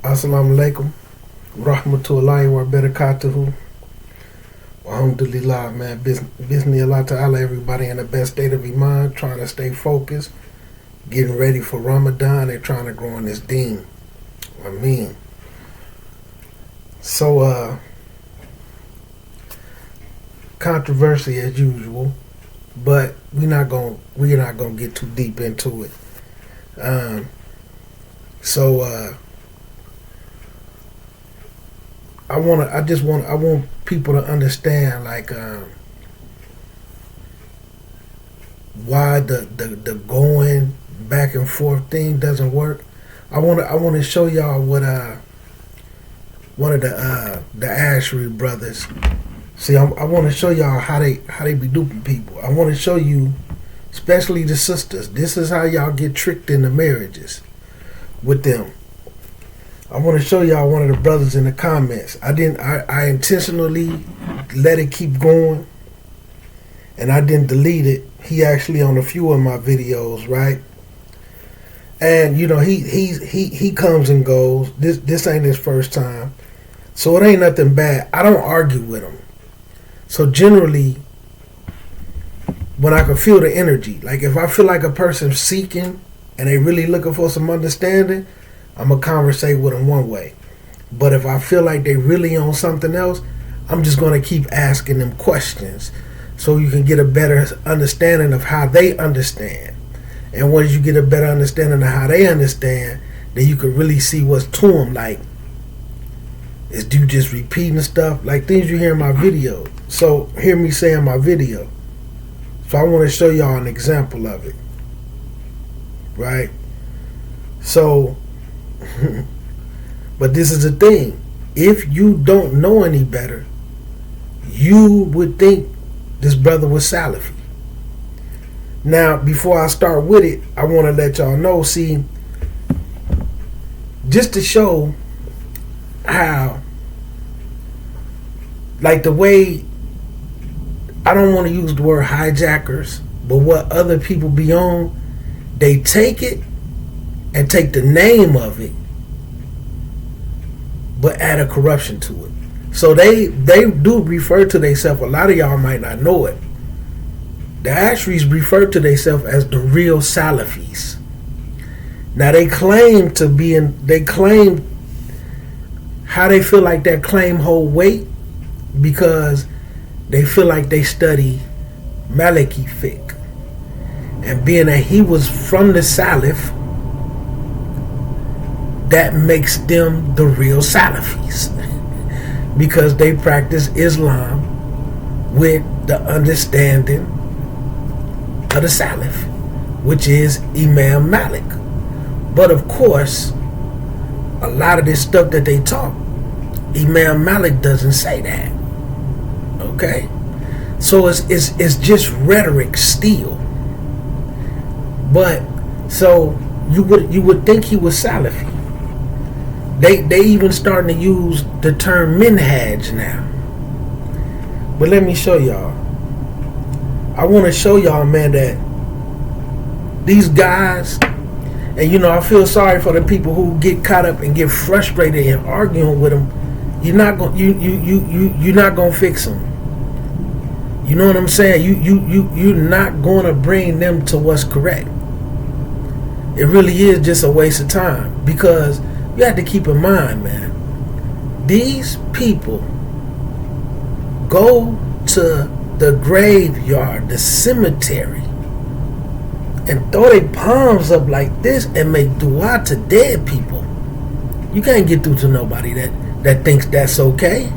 Assalamu alaikum. Rahmatullahi wa barakatuhu. Alhamdulillah, man. Bismillah ta'ala, everybody in the best state of iman, trying to stay focused, getting ready for Ramadan and trying to grow in this deen. So, controversy as usual, but we're not gonna get too deep into it. I want people to understand why the going back and forth thing doesn't work. I want to show y'all what one of the Ashry brothers. See, I want to show y'all how they be duping people. I want to show you, especially the sisters. This is how y'all get tricked into marriages with them. I want to show y'all one of the brothers in the comments. I intentionally let it keep going, and I didn't delete it. He actually on a few of my videos, right? And you know he comes and goes. This ain't his first time, so it ain't nothing bad. I don't argue with him. So generally, when I can feel the energy, like if I feel like a person's seeking and they really looking for some understanding, I'm going to conversate with them one way. But if I feel like they really on something else, I'm just going to keep asking them questions so you can get a better understanding of how they understand. And once you get a better understanding of how they understand, then you can really see what's to them. Like, is dude just repeating stuff? Like things you hear in my video. So hear me say in my video. So I want to show y'all an example of it. Right? So... but this is the thing. If you don't know any better, you would think this brother was Salafi. Now, before I start with it, I want to let y'all know, see, just to show how, like the way, I don't want to use the word hijackers, but what other people be on, they take it and take the name of it, but add a corruption to it. So they do refer to themselves. A lot of y'all might not know it. The Ashris refer to themselves as the real Salafis. Now they claim to be how they feel like that claim hold weight because they feel like they study Maliki fiqh, and being that he was from the Salaf, that makes them the real Salafis because they practice Islam with the understanding of the Salaf, which is Imam Malik. But of course, a lot of this stuff that they talk, Imam Malik doesn't say that. Okay? So it's just rhetoric still. But so you would think he was Salafi. They even starting to use the term minhaj now. But let me show y'all. I want to show y'all, man, that these guys, and you know, I feel sorry for the people who get caught up and get frustrated in arguing with them. You're not gonna fix them. You know what I'm saying? You're not gonna bring them to what's correct. It really is just a waste of time because you have to keep in mind, man, these people go to the graveyard, the cemetery, and throw their palms up like this and make dua to dead people. You can't get through to nobody that thinks that's okay.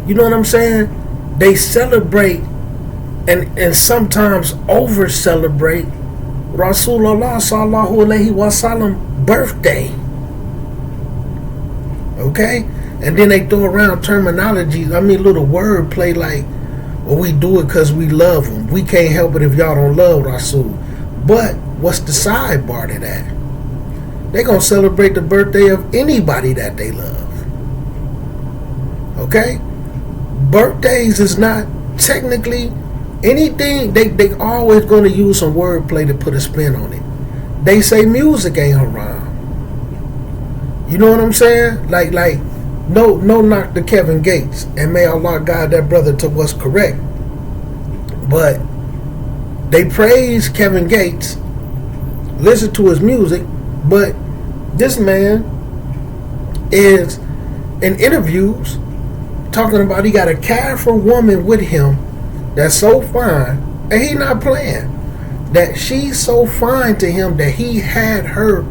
You know what I'm saying? They celebrate and sometimes over celebrate Rasulullah sallallahu alaihi wasallam birthday. Okay? And then they throw around terminologies, little wordplay like, well, we do it because we love them. We can't help it if y'all don't love Rasul. But what's the sidebar to that? They're going to celebrate the birthday of anybody that they love. Okay? Birthdays is not technically anything. They always going to use some wordplay to put a spin on it. They say music ain't haram. You know what I'm saying? Like no knock to Kevin Gates, and may Allah guide that brother to what's correct. But they praise Kevin Gates, listen to his music, but this man is in interviews talking about he got a careful woman with him that's so fine, and he not playing, that she's so fine to him that he had her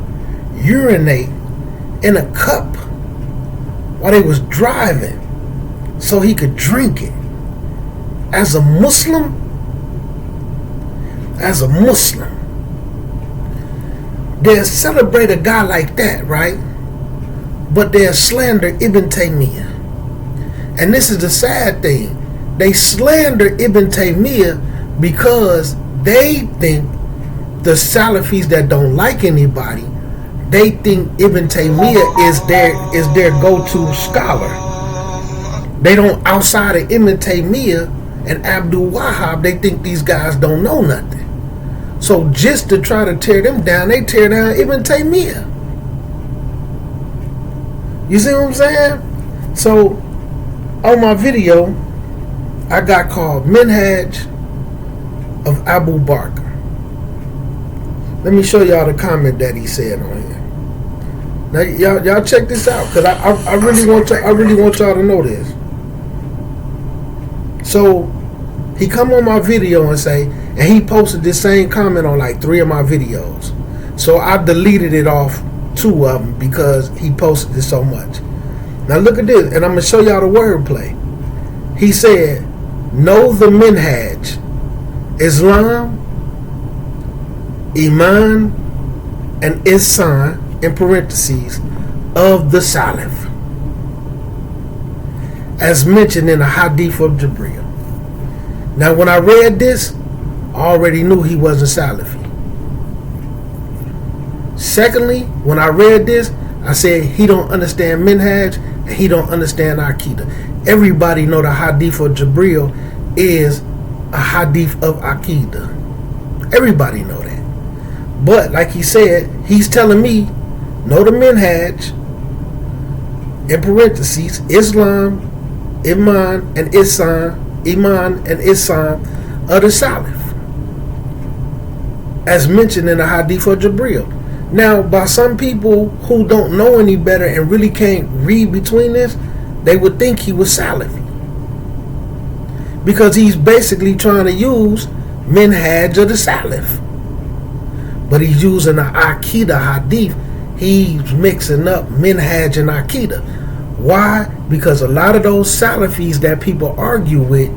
urinate in a cup while they was driving so he could drink it. As a Muslim, they'll celebrate a guy like that, right? But they'll slander Ibn Taymiyyah. And this is the sad thing. They slander Ibn Taymiyyah because they think the Salafis that don't like anybody, they think Ibn Taymiyyah is their go-to scholar. They don't, outside of Ibn Taymiyyah and Abdul Wahhab, they think these guys don't know nothing. So just to try to tear them down, they tear down Ibn Taymiyyah. You see what I'm saying? So on my video, I got called Minhaj of Abu Bakr. Let me show y'all the comment that he said on here. Now y'all check this out, because I really want y'all to know this. So he come on my video and say, and he posted this same comment on like 3 of my videos. So I deleted it off 2 of them because he posted it so much. Now look at this, and I'm gonna show y'all the wordplay. He said, know the Minhaj, Islam, Iman, and Ihsan, in parentheses, of the Salaf, as mentioned in the Hadith of Gabriel. Now when I read this, I already knew he wasn't Salafi. Secondly, when I read this, I said he don't understand Minhaj and he don't understand Aqidah. Everybody know the Hadith of Gabriel is a Hadith of Aqidah. Everybody know that. But like he said, he's telling me, know the Minhaj, in parentheses, Islam, Iman, and Ihsan, of the Salaf, as mentioned in the Hadith of Gabriel. Now, by some people who don't know any better and really can't read between this, they would think he was Salafi, because he's basically trying to use Minhaj of the Salaf, but he's using the Aqidah Hadith. He's mixing up Minhaj and Aqidah. Why? Because a lot of those Salafis that people argue with,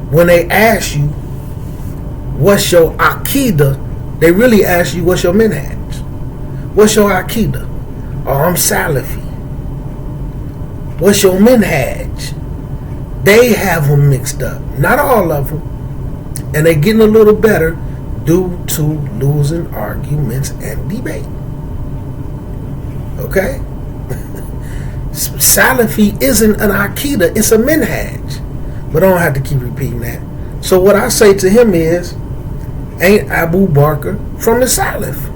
when they ask you what's your Aqidah, they really ask you what's your Minhaj. What's your Aqidah? Oh, I'm Salafi. What's your Minhaj? They have them mixed up. Not all of them. And they're getting a little better due to losing arguments and debate. Okay? Salafi isn't an Aqidah, it's a Minhaj. But I don't have to keep repeating that. So what I say to him is, ain't Abu Bakr from the Salaf?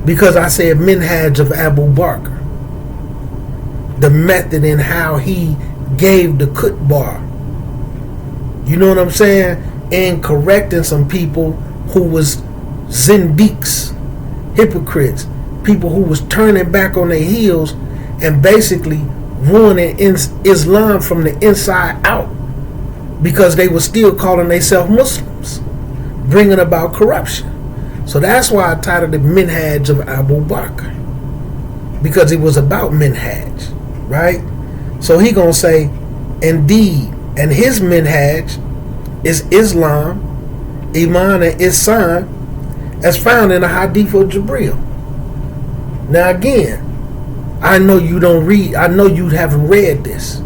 Because I said Minhaj of Abu Bakr, the method in how he gave the khutbah. You know what I'm saying? And correcting some people who was zindiqs, hypocrites, people who was turning back on their heels and basically ruining Islam from the inside out, because they were still calling themselves Muslims, bringing about corruption. So that's why I titled it Minhaj of Abu Bakr, because it was about Minhaj, right? So he gonna say, indeed, and his Minhaj is Islam, Iman, and Ihsan, as found in the Hadith of Gabriel. Now again, I know you don't read, I know you haven't read this.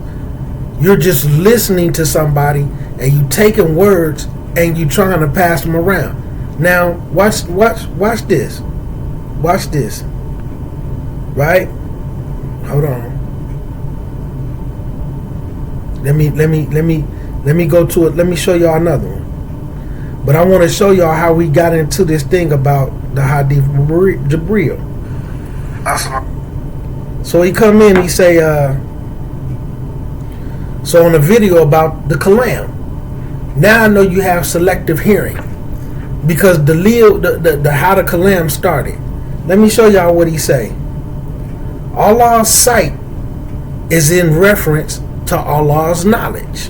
You're just listening to somebody and you taking words and you trying to pass them around. Now watch this. Watch this. Right? Hold on. Let me go to it. Let me show y'all another one. But I want to show y'all how we got into this thing about the Hadith of Gabriel. So he come in, he say, so on a video about the kalam. Now I know you have selective hearing because the how the kalam started. Let me show y'all what he say. Allah's sight is in reference to Allah's knowledge.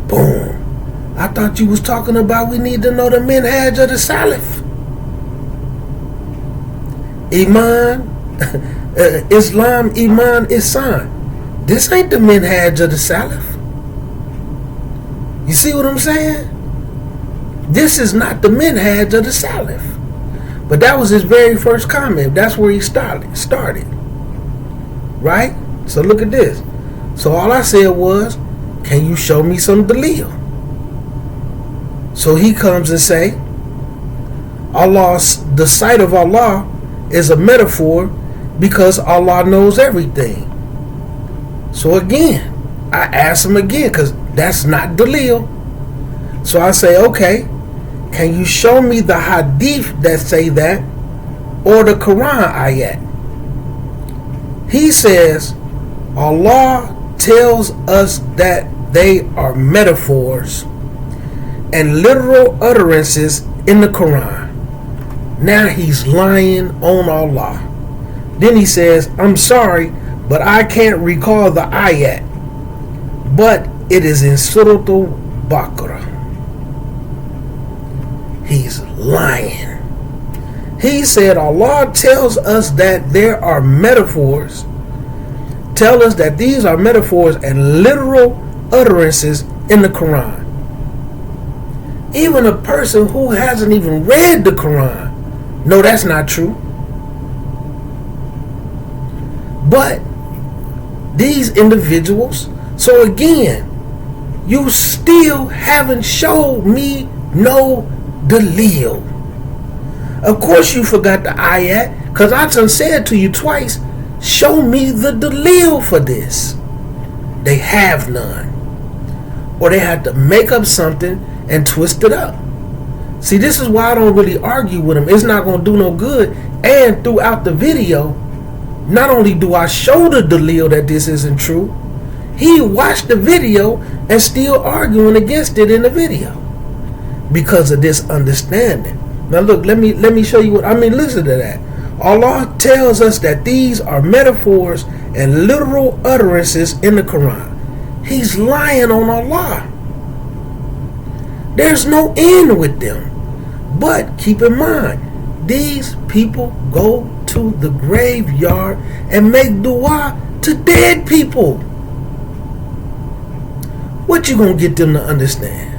Boom. I thought you was talking about we need to know the minhaj of the Salaf. Iman, Islam, Iman, Ihsan. This ain't the minhaj of the Salaf. You see what I'm saying? This is not the minhaj of the Salaf. But that was his very first comment. That's where he started. Right? So look at this. So all I said was, can you show me some dalil? So he comes and say, the sight of Allah is a metaphor because Allah knows everything. So again, I ask him again because that's not dalil. So I say, okay, can you show me the hadith that say that or the Quran ayat? He says, Allah tells us that they are metaphors and literal utterances in the Quran. Now he's lying on Allah. Then he says, I'm sorry, but I can't recall the ayat, but it is in Surah Al-Baqarah. He's lying. He said Allah tells us that there are metaphors. Tell us that these are metaphors and literal utterances in the Quran. Even a person who hasn't even read the Quran, no, that's not true. But these individuals, so again, you still haven't showed me no dalil. Of course you forgot the ayat, because I done said to you twice, show me the dalil for this. They have none. Or they had to make up something and twist it up. See, this is why I don't really argue with him. It's not going to do no good. And throughout the video, not only do I show the dalil that this isn't true, he watched the video and still arguing against it in the video because of this understanding. Now look, let me show you what I mean. Listen to that. Allah tells us that these are metaphors and literal utterances in the Quran. He's lying on Allah. There's no end with them. But keep in mind, these people go to the graveyard and make dua to dead people. What you gonna get them to understand?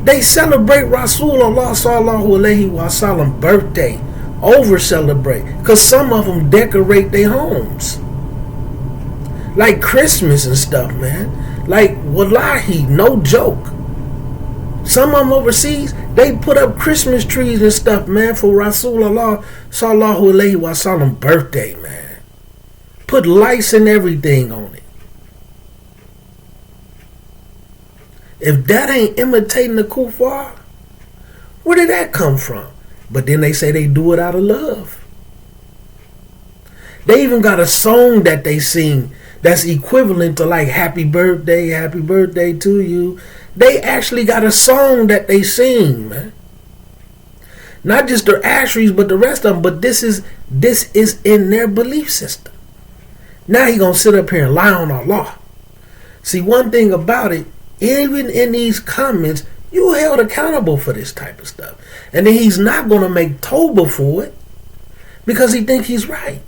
They celebrate Rasulullah sallallahu alaihi wasallam birthday, over celebrate, because some of them decorate their homes like Christmas and stuff, man. Like wallahi, no joke. Some of them overseas, they put up Christmas trees and stuff, man, for Rasulullah sallallahu alaihi wasallam birthday, man. Put lights and everything on it. If that ain't imitating the kuffar, where did that come from? But then they say they do it out of love. They even got a song that they sing that's equivalent to like happy birthday to you. They actually got a song that they sing, man. Not just their ashrays, but the rest of them. But this is in their belief system. Now he gonna sit up here and lie on Allah. See, one thing about it, even in these comments, you held accountable for this type of stuff. And then he's not going to make tawbah for it because he thinks he's right.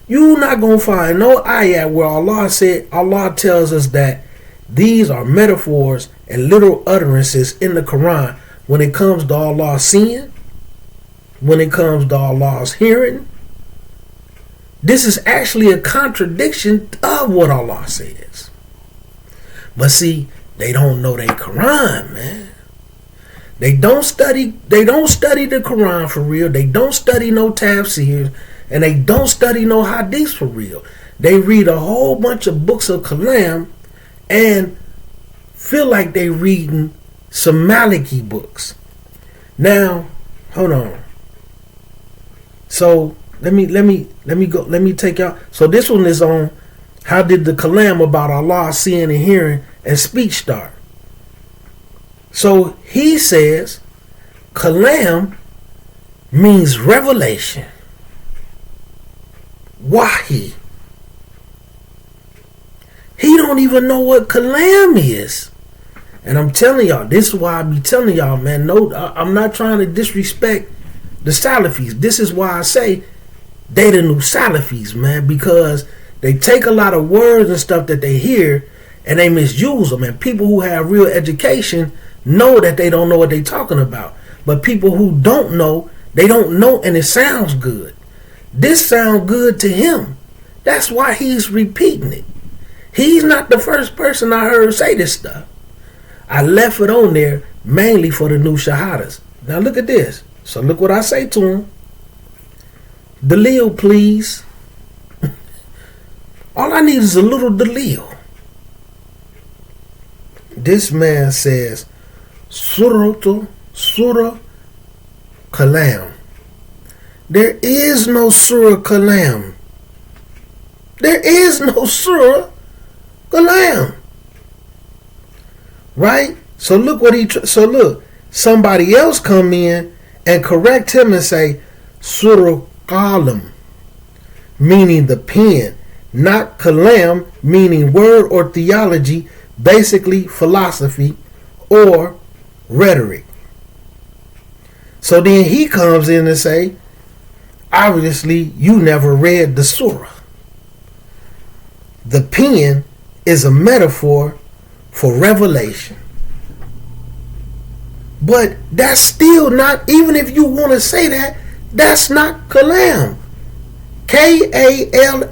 You're not going to find no ayat where Allah tells us that these are metaphors and literal utterances in the Quran when it comes to Allah's seeing, when it comes to Allah's hearing. This is actually a contradiction of what Allah says. But see, they don't know their Quran, man. They don't study the Quran for real. They don't study no tafsirs, and they don't study no hadiths for real. They read a whole bunch of books of kalam and feel like they reading some Maliki books. Now, Hold on. So let me go. Let me take y'all. So this one is on how did the kalam about Allah seeing and hearing and speech start? So he says kalam means revelation. Wahi. He don't even know what kalam is. And I'm telling y'all, this is why I be telling y'all, man, no, I'm not trying to disrespect the Salafis. This is why I say they the new Salafis, man, because they take a lot of words and stuff that they hear and they misuse them. And people who have real education know that they don't know what they're talking about. But people who don't know, they don't know, and it sounds good. This sounds good to him. That's why he's repeating it. He's not the first person I heard say this stuff. I left it on there mainly for the new shahadas. Now look at this. So look what I say to him. Dalil, please. All I need is a little dalil. This man says, Surah Kalam. There is no Surah Kalam. There is no Surah Kalam. Right? So look what look, somebody else come in and correct him and say Surah Qalam, meaning the pen, not Kalam, meaning word or theology, basically philosophy or rhetoric. So then he comes in and say, obviously you never read the surah. The pen is a metaphor for revelation. But that's still not, even if you want to say that, that's not kalam. Kalam.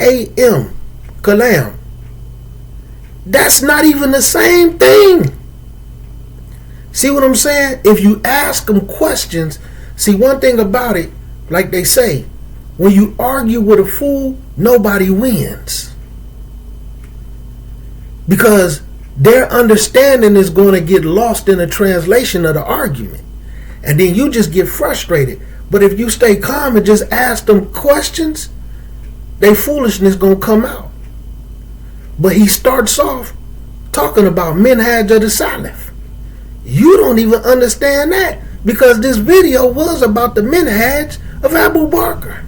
Kalam. That's not even the same thing. See what I'm saying? If you ask them questions, see one thing about it, like they say, when you argue with a fool, nobody wins. Because their understanding is going to get lost in the translation of the argument. And then you just get frustrated. But if you stay calm and just ask them questions, their foolishness going to come out. But he starts off talking about minhaj of the Salaf. You don't even understand that, because this video was about the minhaj of Abu Bakr.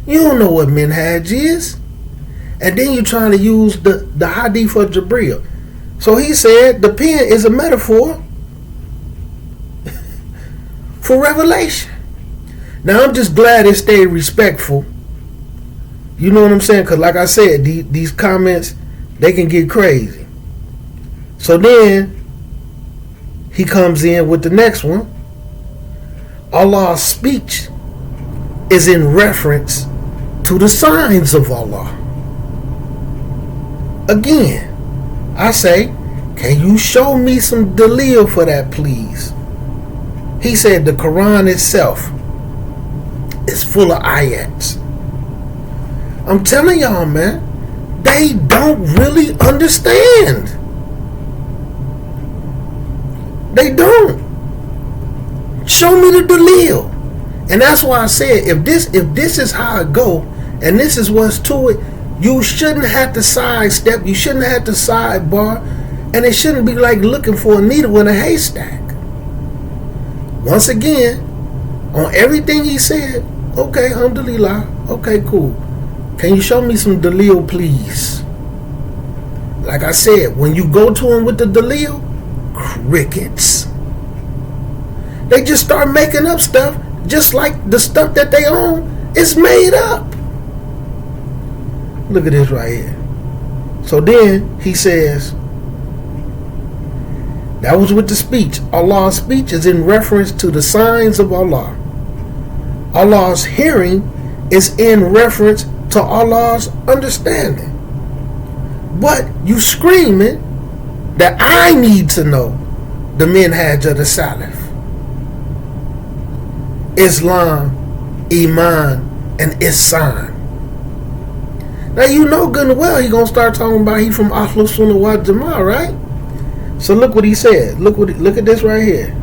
You don't know what minhaj is. And then you're trying to use the Hadith of Gabriel. So he said the pen is a metaphor for revelation. Now I'm just glad it stayed respectful. You know what I'm saying? Because like I said, these comments, they can get crazy. So then he comes in with the next one. Allah's speech is in reference to the signs of Allah. Again, I say, can you show me some dalil for that, please? He said the Quran itself is full of ayats. I'm telling y'all, man, they don't really understand. They don't. Show me the dalil. And that's why I said, if this is how it go, and this is what's to it, you shouldn't have to sidestep. You shouldn't have to sidebar. And it shouldn't be like looking for a needle in a haystack. Once again, on everything he said, okay, alhamdulillah, okay, cool. Can you show me some dalil, please? Like I said, when you go to him with the dalil, crickets. They just start making up stuff, just like the stuff that they own is made up. Look at this right here. So then he says, that was with the speech. Allah's speech is in reference to the signs of Allah. Allah's hearing is in reference to Allah's understanding. But you screaming that I need to know the minhaj of the Salaf. Islam, Iman, and Ihsan. Now you know good and well he gonna start talking about he from Ahlus Sunnah wal Jama'ah, right? So look what he said. Look at this right here.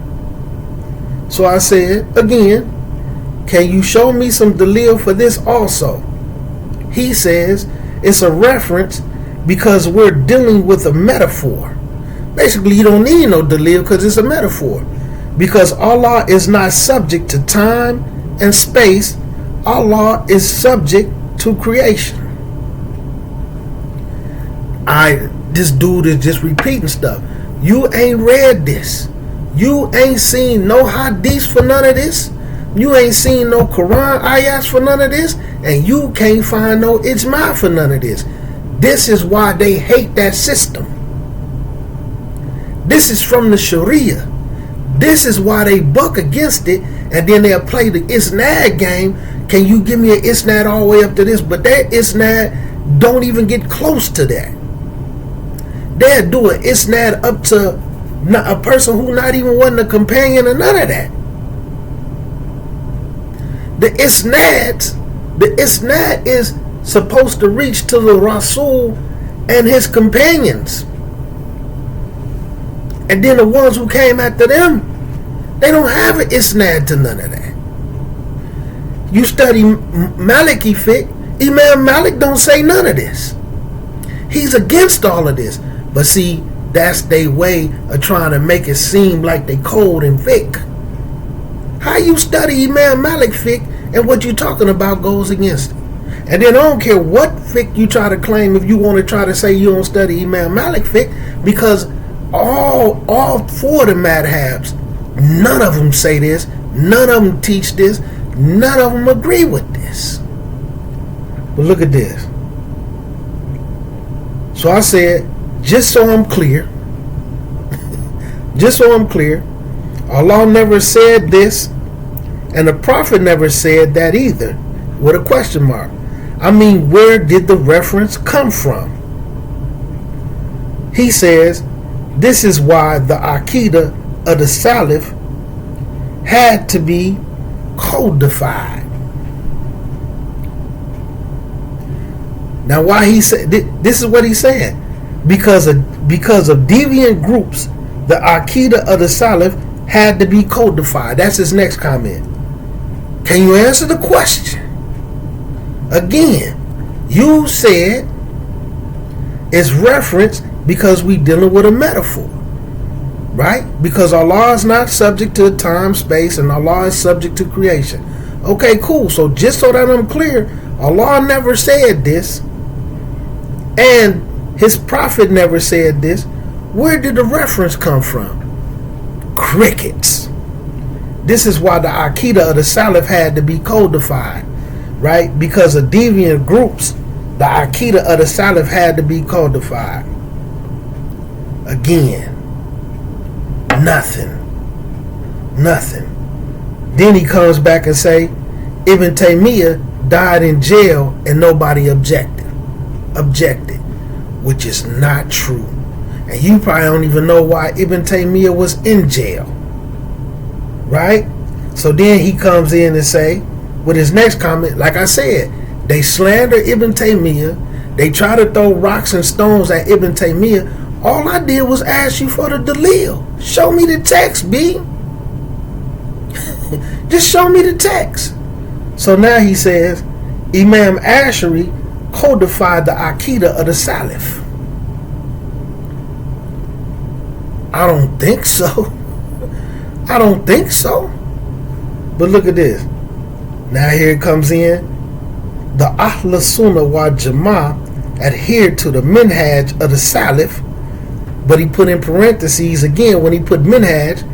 So I said, again, can you show me some dalil for this also? He says, it's a reference because we're dealing with a metaphor. Basically, you don't need no dalil because it's a metaphor. Because Allah is not subject to time and space. Allah is subject to creation. This dude is just repeating stuff. You ain't read this. You ain't seen no hadith for none of this. You ain't seen no Quran ayats for none of this. And you can't find no ijma for none of this. This is why they hate that system. This is from the Sharia. This is why they buck against it. And then they'll play the isnad game. Can you give me an isnad all the way up to this? But that isnad don't even get close to that. They'll do an isnad up to a person who not even wasn't a companion or none of that. The isnad is supposed to reach to the Rasul and his companions. And then the ones who came after them, they don't have an isnad to none of that. You study Maliki fiqh, Imam Malik don't say none of this. He's against all of this. But see, that's their way of trying to make it seem like they cold in fiqh. How you study Imam Malik fiqh and what you talking about goes against it? And then I don't care what fiqh you try to claim if you want to try to say you don't study Imam Malik fiqh, because all four of the madhabs, none of them say this, none of them teach this, none of them agree with this. But look at this. So I said, just so I'm clear, Allah never said this, and the Prophet never said that either, with a question mark. I mean, where did the reference come from? He says, this is why the Aqidah of the Salaf had to be codified. Now, why he said this is what he's saying. Because of deviant groups, the Aqidah of the Salaf had to be codified. That's his next comment. Can you answer the question? Again, you said it's referenced because we dealing with a metaphor, right? Because Allah is not subject to time, space, and Allah is subject to creation. Okay, cool. So just so that I'm clear, Allah never said this, and His Prophet never said this. Where did the reference come from? Crickets. This is why the Aqidah of the Salaf had to be codified, right? Because of deviant groups, the Aqidah of the Salaf had to be codified. Again, nothing. Then he comes back and say, Ibn Taymiyyah died in jail and nobody objected, which is not true. And you probably don't even know why Ibn Taymiyyah was in jail, right? So then he comes in and say, with his next comment, like I said, they slander Ibn Taymiyyah, they try to throw rocks and stones at Ibn Taymiyyah. All I did was ask you for the dalil. Show me the text, B. Just show me the text. So now he says, Imam Ash'ari codified the Aqidah of the Salaf. I don't think so. But look at this. Now here it comes in. The Ahl Sunnah wal Jama'ah adhered to the minhaj of the Salaf, but he put in parentheses again when he put minhaj.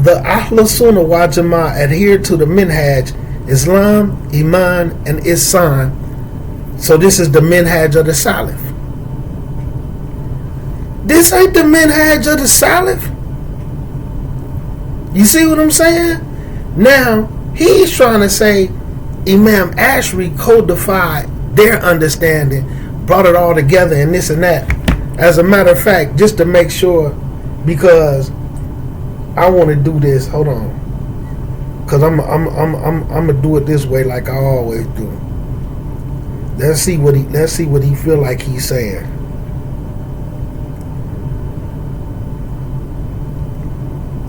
The Ahl Sunnah wal Jama'ah adhered to the minhaj, Islam, Iman, and Ihsan. So this is the minhaj of the Salaf. This ain't the minhaj of the Salaf. You see what I'm saying? Now, he's trying to say Imam Ash'ari codified their understanding, brought it all together and this and that. As a matter of fact, just to make sure, because I want to do this. Hold on, because I'm gonna do it this way like I always do. Let's see what he feel like he's saying.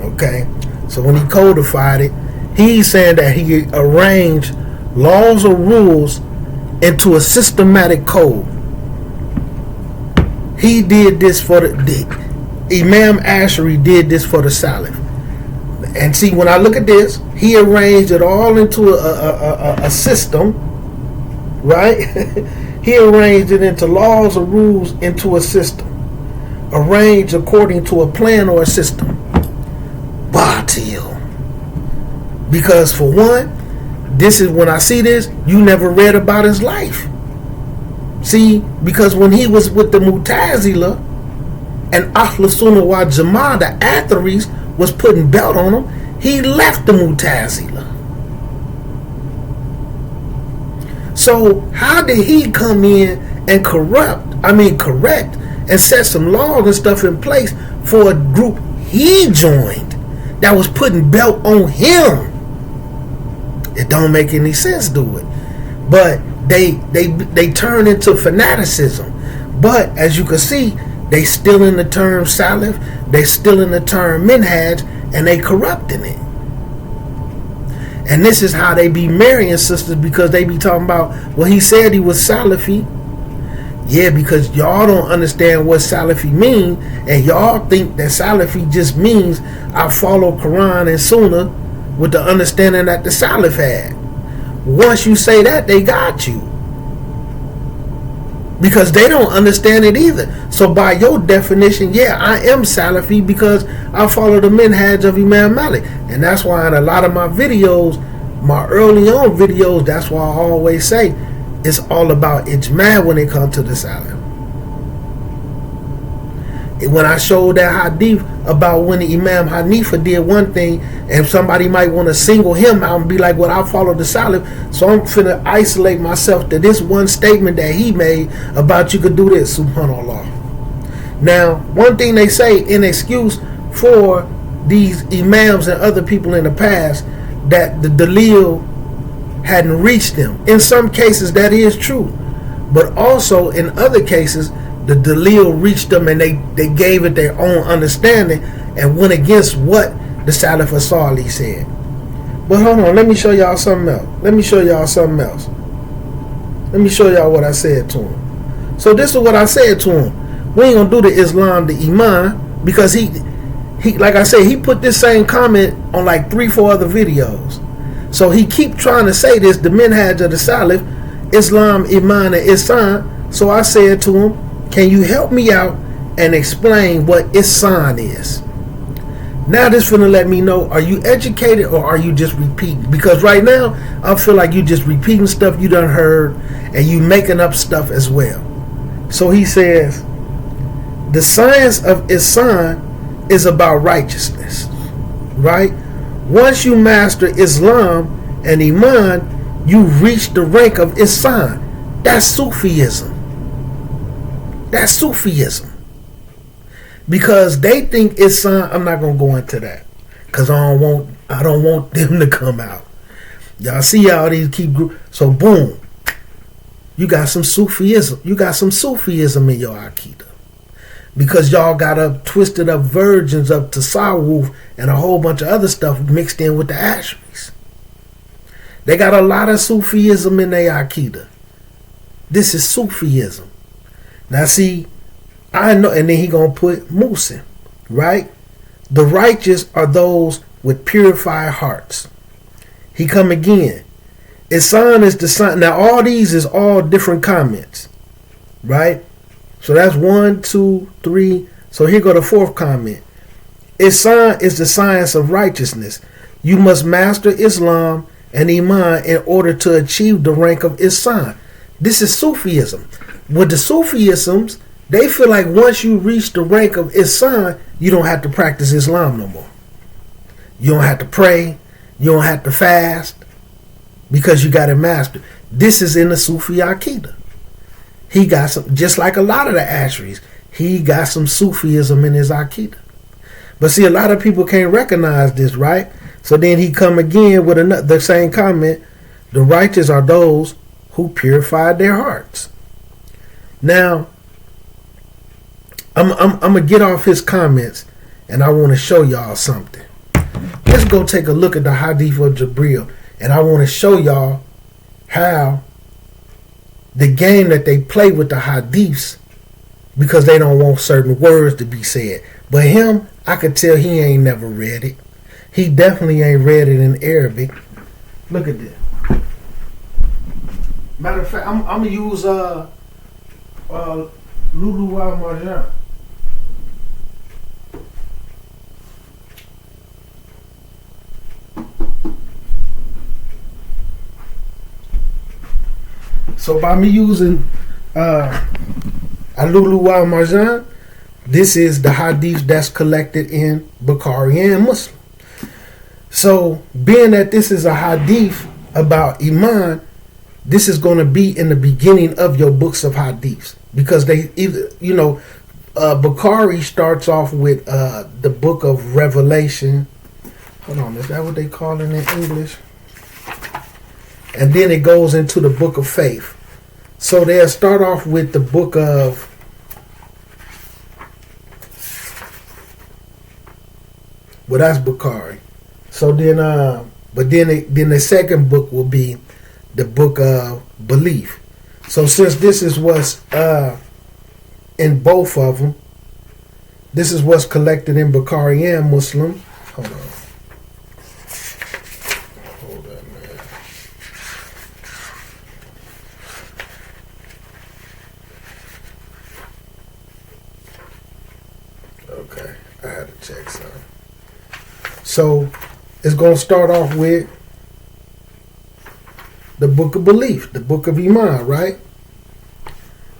Okay, So when he codified it, he's saying that he arranged laws or rules into a systematic code. He did this for the Imam Ash'ari did this for the Salaf. And see, when I look at this, he arranged it all into a system, right? He arranged it into laws or rules into a system, arranged according to a plan or a system. Batil. Because for one, this is when I see this, you never read about his life. See, because when he was with the Mu'tazila and Ahl Sunnah wal Jama'ah, the Atharis was putting belt on him, he left the Mu'tazila. So how did he come in and correct and set some laws and stuff in place for a group he joined that was putting belt on him? It don't make any sense, do it? But they turn into fanaticism. But as you can see, they still in the term Salaf, they still in the term Minhaj, and they corrupting it. And this is how they be marrying sisters, because they be talking about, well, he said he was Salafi. Yeah, because y'all don't understand what Salafi mean, and y'all think that Salafi just means I follow Quran and Sunnah with the understanding that the Salaf had. Once you say that, they got you. Because they don't understand it either. So by your definition, yeah, I am Salafi because I follow the minhaj of Imam Malik. And that's why in a lot of my videos, my early on videos, that's why I always say it's all about ijma when it comes to the Salaf. When I showed that hadith about when the Imam Hanifa did one thing and somebody might want to single him out and be like, well, I follow the Salaf, so I'm finna isolate myself to this one statement that he made about you could do this, subhanAllah. Now, one thing they say in excuse for these imams and other people in the past, that the dalil hadn't reached them. In some cases that is true, but also in other cases the dalil reached them and they gave it their own understanding and went against what the Salaf as-Salih said. But hold on, let me show y'all something else. Let me show y'all what I said to him. So this is what I said to him. We ain't gonna do the Islam, the Iman, because he like I said, he put this same comment on like 3-4 other videos. So he keep trying to say this, the minhaj of the Salaf, Islam, Iman, and Ihsan. So I said to him, can you help me out and explain what Ihsan is? Now this finna let me know, are you educated or are you just repeating? Because right now, I feel like you just repeating stuff you done heard and you making up stuff as well. So he says, the science of Ihsan is about righteousness, right? Once you master Islam and Iman, you reach the rank of Ihsan. That's Sufism. That's Sufism. Because they think Ihsan, I'm not gonna go into that because I don't want them to come out. Y'all see how these keep so boom, you got some Sufism. You got some Sufism in your Aqidah. Because y'all got up twisted up versions of Tasawwuf and a whole bunch of other stuff mixed in with the Ash'aris. They got a lot of Sufism in their Aqidah. This is Sufism. Now see, I know, and then he gonna put Musin, right? The righteous are those with purified hearts. He come again. Ihsan is the sign. Now all these is all different comments, right? So that's 1, 2, 3. So here go the 4th comment. Ihsan is the science of righteousness. You must master Islam and Iman in order to achieve the rank of Ihsan. This is Sufism. With the Sufisms, they feel like once you reach the rank of Ihsan, you don't have to practice Islam no more. You don't have to pray. You don't have to fast because you got it mastered. This is in the Sufi Aqidah. He got some, just like a lot of the Ash'aris, he got some Sufism in his Aqidah. But see, a lot of people can't recognize this, right? So then he come again with the same comment. The righteous are those who purified their hearts. Now, I'm going to get off his comments and I want to show y'all something. let's go take a look at the Hadith of Gabriel, and I want to show y'all how the game that they play with the Hadiths, because they don't want certain words to be said. But him, I could tell he ain't never read it. He definitely ain't read it in Arabic. Look at this. Matter of fact, I'm gonna use Lulu al Marjan. So by me using Lulu al Marjan, this is the hadith that's collected in Bukhari and Muslim. So being that this is a hadith about Iman, this is going to be in the beginning of your books of hadiths, because they either, Bukhari starts off with the book of Revelation. Hold on, is that what they call it in English? And then it goes into the book of faith. So they'll start off with the book of that's Bukhari. So then, but then the second book will be the book of belief. So since this is what's in both of them, this is what's collected in Bukhari and Muslim. Hold on, man. Okay, I had to check something. So it's going to start off with the book of belief, the book of Iman, right?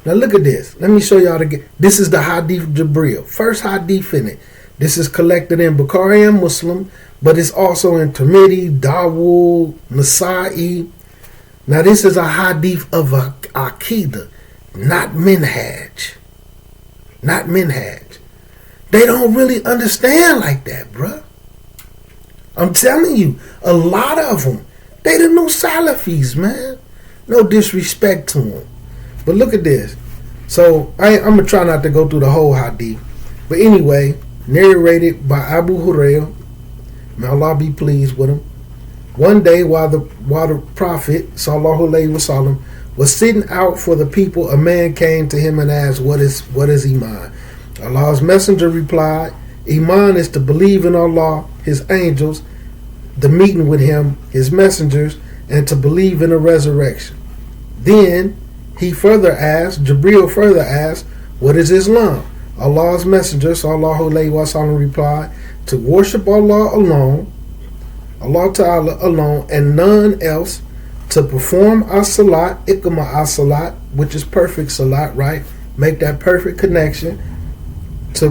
Now look at this. Let me show y'all again. This is the Hadith of Gabriel. First hadith in it. This is collected in Bukhari and Muslim, but it's also in Tirmidhi, Dawood, Nasa'i. Now this is a hadith of Aqidah, not Minhaj. Not Minhaj. They don't really understand like that, bruh. I'm telling you, a lot of them, they the new Salafis, man. No disrespect to them. But look at this. So I'm going to try not to go through the whole hadith. But anyway, narrated by Abu Hurairah, may Allah be pleased with him. One day while the Prophet sallallahu alaihi wasallam was sitting out for the people, a man came to him and asked, what is Iman? Allah's messenger replied, Iman is to believe in Allah, His angels, the meeting with Him, His messengers, and to believe in the resurrection. Then he further asked, Gabriel further asked, what is Islam? Allah's messenger, sallallahu alaihi wasallam, replied, to worship Allah alone, Allah Ta'ala alone, and none else, to perform as-salat, ikma as-salat, which is perfect salat, right? Make that perfect connection, to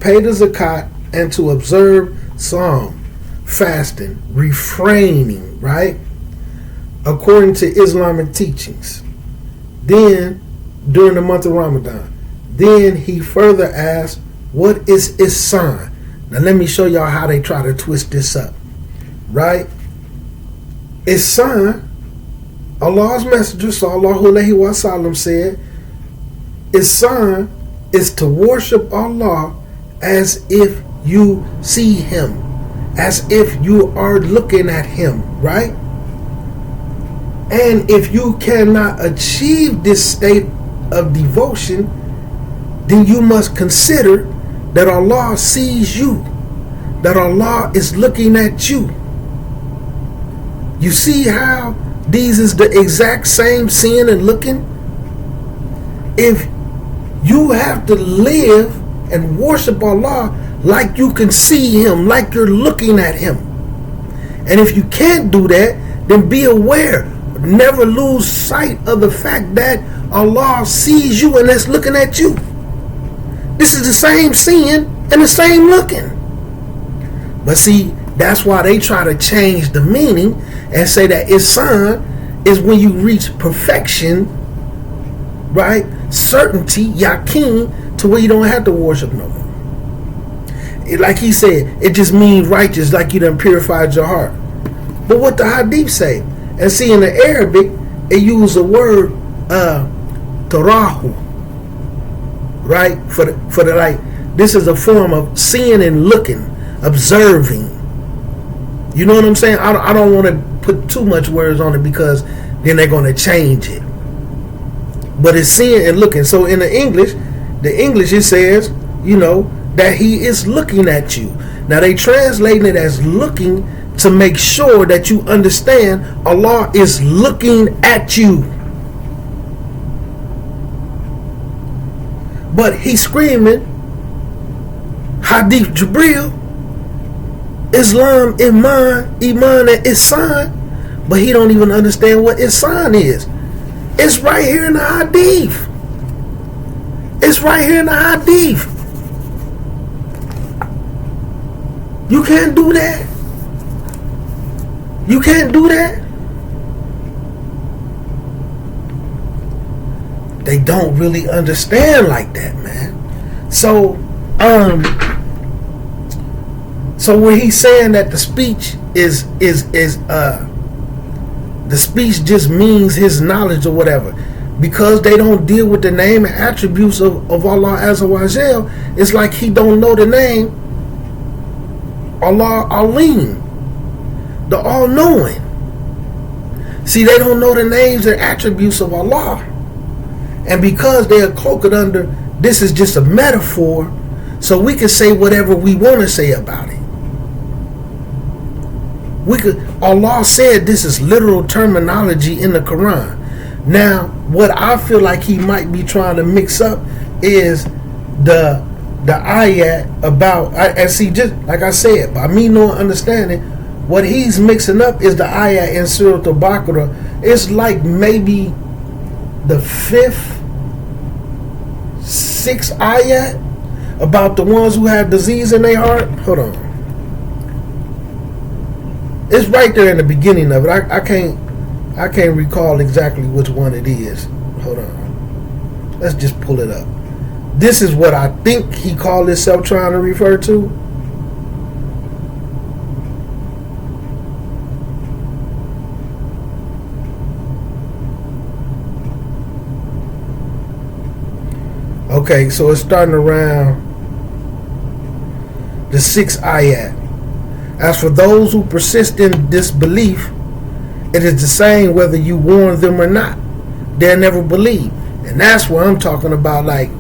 pay the zakat, and to observe Psalm, fasting, refraining, right? According to Islamic teachings. Then, during the month of Ramadan, then he further asked, what is Ihsan? Now let me show y'all how they try to twist this up, right? Ihsan, Allah's messenger, sallallahu alaihi wasallam, said, Ihsan is to worship Allah as if you see Him, as if you are looking at Him, right? And if you cannot achieve this state of devotion, then you must consider that Allah sees you, that Allah is looking at you. You see how these is the exact same seeing and looking? If you have to live and worship Allah like you can see Him, like you're looking at Him. And if you can't do that, then be aware. Never lose sight of the fact that Allah sees you and is looking at you. This is the same seeing and the same looking. But see, that's why they try to change the meaning and say that Ihsan is when you reach perfection, right? Certainty, yaqeen, to where you don't have to worship no more. Like he said, it just means righteous, like you done purified your heart. But what the hadith say? And see, in the Arabic, it uses the word tarahu, right? For the like, this is a form of seeing and looking, observing, You know what I'm saying? I don't want to put too much words on it because then they're going to change it. But it's seeing and looking. So in the English it says, that he is looking at you. Now they translate it as looking to make sure that you understand Allah is looking at you. But he's screaming, Hadith Gabriel, Islam, Iman, and Ihsan. But he don't even understand what Ihsan is. It's right here in the Hadith. It's right here in the Hadith. You can't do that. You can't do that. They don't really understand like that, man. So when he's saying that the speech is the speech just means his knowledge or whatever, because they don't deal with the name and attributes of Allah Azza wa Jal, it's like he don't know the name Allah Alim, the all-knowing. See, they don't know the names and attributes of Allah. And because they are cloaked under, this is just a metaphor, so we can say whatever we want to say about it. Allah said this is literal terminology in the Quran. Now, what I feel like he might be trying to mix up is the ayat about, and see, just like I said, by me not understanding, what he's mixing up is the ayat in Surah Al-Baqarah. It's like maybe the 5th, 6th ayat about the ones who have disease in their heart. Hold on. It's right there in the beginning of it. I can't recall exactly which one it is. Hold on. Let's just pull it up. This is what I think he called himself trying to refer to. Okay, so it's starting around the 6th ayat. As for those who persist in disbelief, it is the same whether you warn them or not. They'll never believe. And that's what I'm talking about. Like,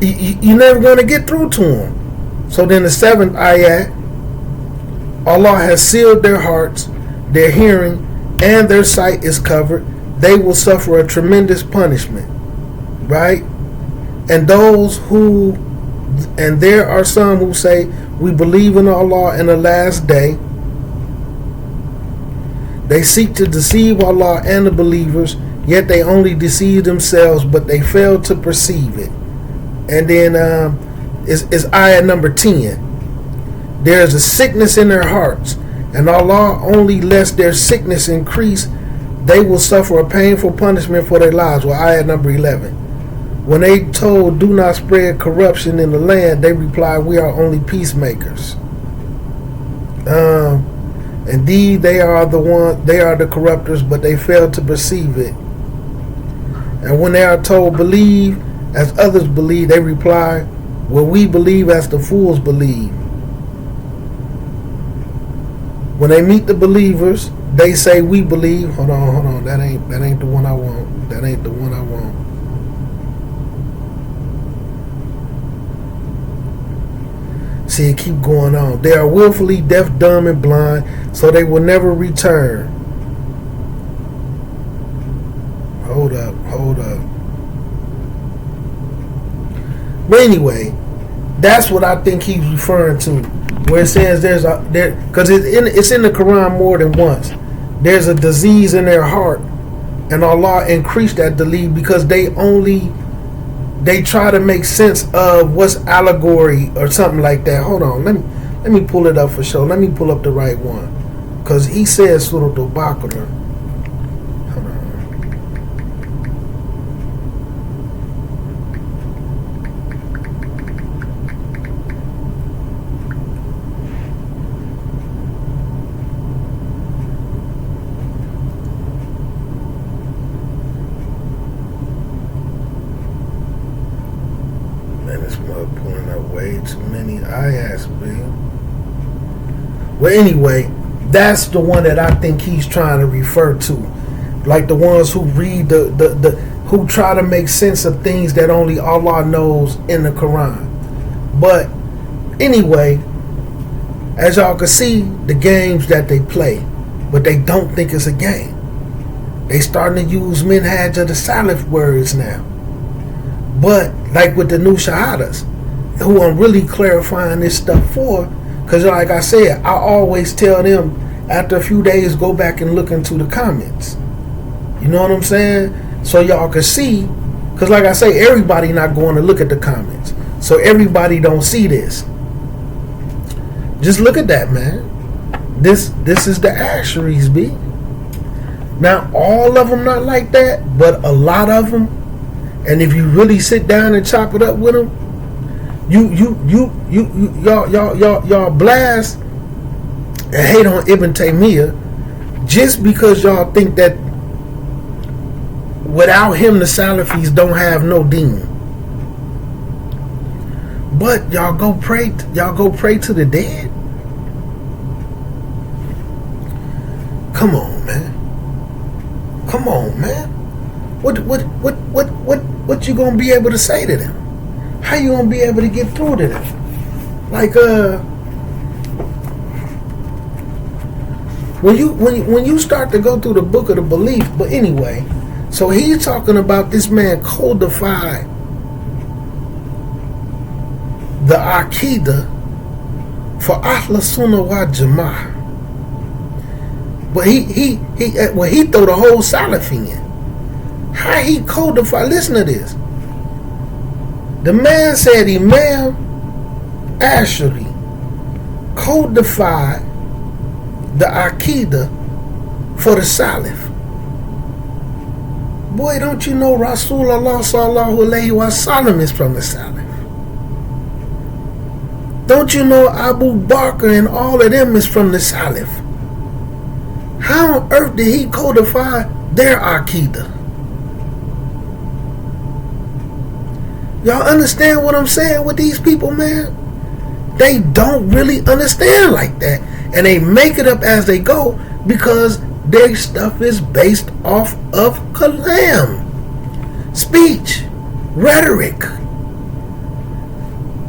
you're never going to get through to them. So then the 7th ayat, Allah has sealed their hearts, their hearing, and their sight is covered. They will suffer a tremendous punishment. Right? And there are some who say, we believe in Allah and the last day. They seek to deceive Allah and the believers, yet they only deceive themselves, but they fail to perceive it. And then is ayah number 10. There is a sickness in their hearts, and Allah only lets their sickness increase. They will suffer a painful punishment for their lives. Well, ayah number 11. When they told, do not spread corruption in the land, they replied, we are only peacemakers. Indeed, they are the corruptors, but they fail to perceive it. And when they are told, believe as others believe, they reply, well, we believe as the fools believe. When they meet the believers, they say, we believe. Hold on. That ain't the one I want. That ain't the one I want. See, it keep going on. They are willfully deaf, dumb, and blind, so they will never return. Hold up. But anyway, that's what I think he's referring to, where it says because it's in the Quran more than once. There's a disease in their heart, and Allah increased that disease because they try to make sense of what's allegory or something like that. Hold on, let me pull it up for sure. Let me pull up the right one, because he says Surah Al-Baqarah. Hold on. Pulling up way too many ayats, man. Well, anyway, That's the one that I think he's trying to refer to. Like the ones who read who try to make sense of things that only Allah knows in the Quran. But anyway, as y'all can see, the games that they play, but they don't think it's a game. They starting to use minhaj of the Salaf words now. But like with the new shahadas, who I'm really clarifying this stuff for, because like I said, I always tell them after a few days, go back and look into the comments. You know what I'm saying? So y'all can see, because like I say, everybody not going to look at the comments. So everybody don't see this. Just look at that, man. This is the Asheries, B. Now, all of them not like that, but a lot of them. And if you really sit down and chop it up with them, y'all blast and hate on Ibn Taymiyyah just because y'all think that without him the Salafis don't have no deen. But y'all go pray to the dead. Come on, man. Come on, man. What you gonna be able to say to them? How you gonna be able to get through to them? Like when you start to go through the book of the belief. But anyway, so he's talking about this man codified the Aqidah for Ahl Sunnah wal Jama'ah. But he throw the whole Salafi in. How he codified? Listen to this. The man said Imam Ashari codified the Aqidah for the Salaf. Boy, don't you know Rasulullah sallallahu alaihi wasallam is from the Salaf? Don't you know Abu Bakr and all of them is from the Salaf? How on earth did he codify their Aqidah? Y'all understand what I'm saying with these people, man? They don't really understand like that. And they make it up as they go because their stuff is based off of kalam, speech, rhetoric,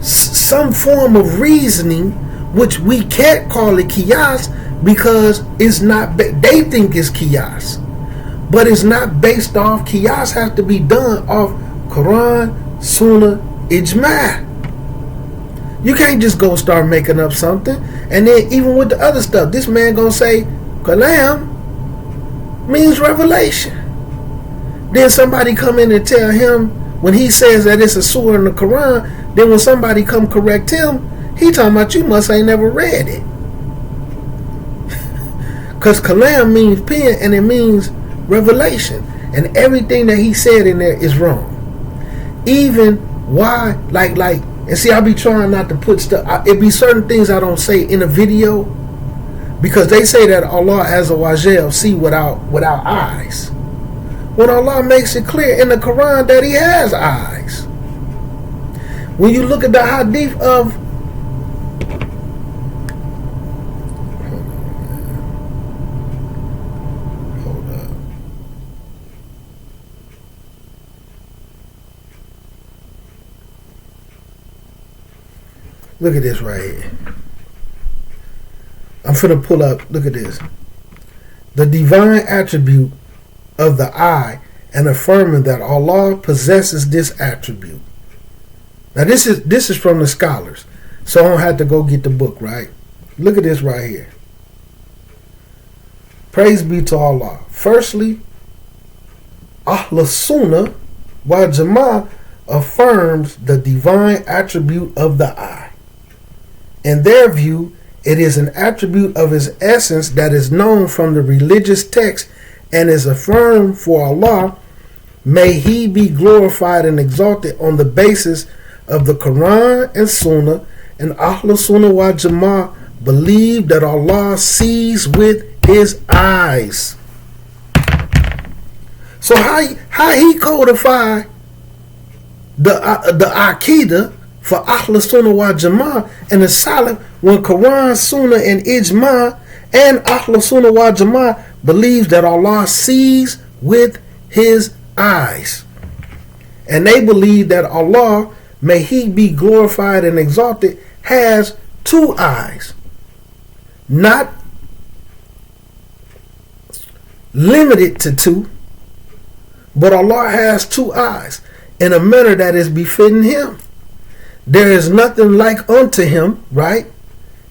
some form of reasoning, which we can't call it qiyas because it's not. They think it's qiyas, but it's not based off. Qiyas has to be done off Quran, Sunnah, Ijma'. You can't just go start making up something. And then even with the other stuff, this man gonna say kalam means revelation. Then somebody come in and tell him when he says that it's a surah in the Quran, then when somebody come correct him, he talking about you must ain't never read it. Because kalam means pen and it means revelation. And everything that he said in there is wrong. Even why, like, and see, I be trying not to put stuff, it be certain things I don't say in a video because they say that Allah Azza wa Jal see without eyes. When Allah makes it clear in the Quran that he has eyes. When you look at the hadith of look at this right here. I'm finna pull up. Look at this. The divine attribute of the eye and affirming that Allah possesses this attribute. Now this is from the scholars. So I don't have to go get the book, right? Look at this right here. Praise be to Allah. Firstly, Ahl Sunnah wal Jama'ah affirms the divine attribute of the eye. In their view, it is an attribute of his essence that is known from the religious text and is affirmed for Allah. May he be glorified and exalted on the basis of the Quran and Sunnah, and Ahl Sunnah wal Jama'ah believe that Allah sees with his eyes. So how he codify the Aqidah for Ahl Sunnah wal Jama'ah and the Salaf when Quran, Sunnah, and Ijma' And Ahl Sunnah wal Jama'ah believes that Allah sees with his eyes. And they believe that Allah, may he be glorified and exalted, has two eyes. Not limited to two, but Allah has two eyes in a manner that is befitting him. There is nothing like unto him, right?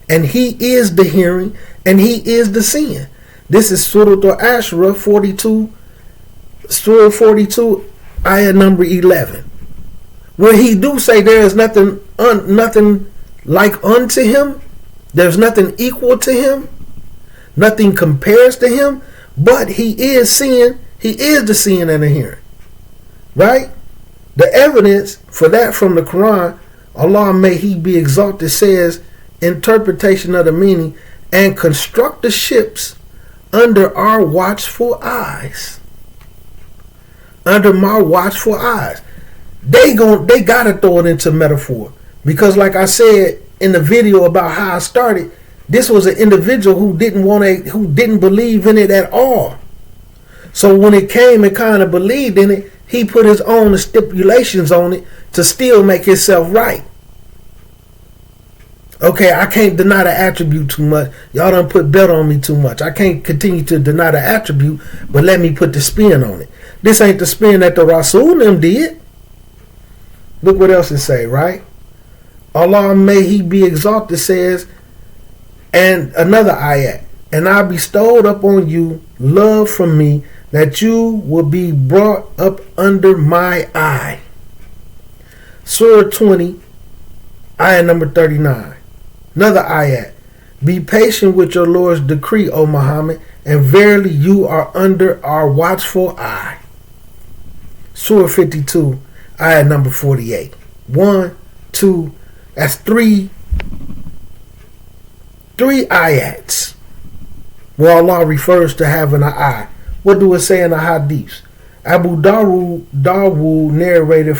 And he is the hearing and he is the seeing. This is Surah Al-Ashrah 42, Surah 42, ayah number 11. Where he do say there is nothing like unto him, there's nothing equal to him, nothing compares to him, but he is seeing, he is the seeing and the hearing. Right? The evidence for that from the Quran, Allah may he be exalted, says, interpretation of the meaning, and construct the ships under our watchful eyes. Under my watchful eyes. They gotta throw it into metaphor. Because like I said in the video about how I started, this was an individual who didn't believe in it at all. So when it came and kind of believed in it, he put his own stipulations on it to still make himself right. Okay, I can't deny the attribute too much. Y'all done put bet on me too much. I can't continue to deny the attribute, but let me put the spin on it. This ain't the spin that the Rasul them did. Look what else it say, right? Allah may he be exalted says, and another ayat, and I bestowed upon you love from me, that you will be brought up under my eye. Surah 20, ayat number 39. Another ayat. Be patient with your Lord's decree, O Muhammad, and verily you are under our watchful eye. Surah 52, ayat number 48. 1, 2, that's three ayats where Allah refers to having an eye. What do it say in the hadiths? Abu Dawud narrated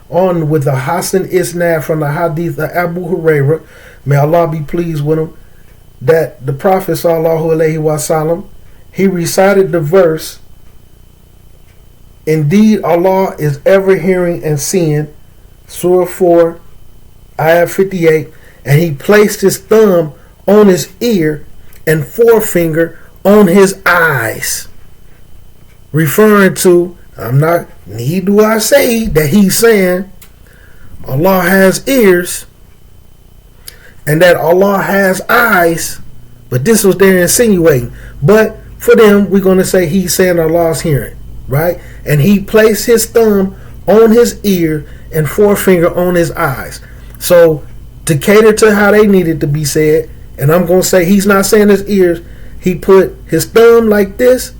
on with a Hasan Isnad from the hadith of Abu Hurairah, may Allah be pleased with him, that the Prophet sallallahu alaihi wasallam, he recited the verse, indeed Allah is ever hearing and seeing, Surah 4, ayah 58, and he placed his thumb on his ear and forefinger on his eyes. Referring to, need do I say that he's saying Allah has ears and that Allah has eyes, but this was they're insinuating. But for them, we're going to say he's saying Allah's hearing, right? And he placed his thumb on his ear and forefinger on his eyes. So to cater to how they needed to be said, and I'm going to say he's not saying his ears, he put his thumb like this,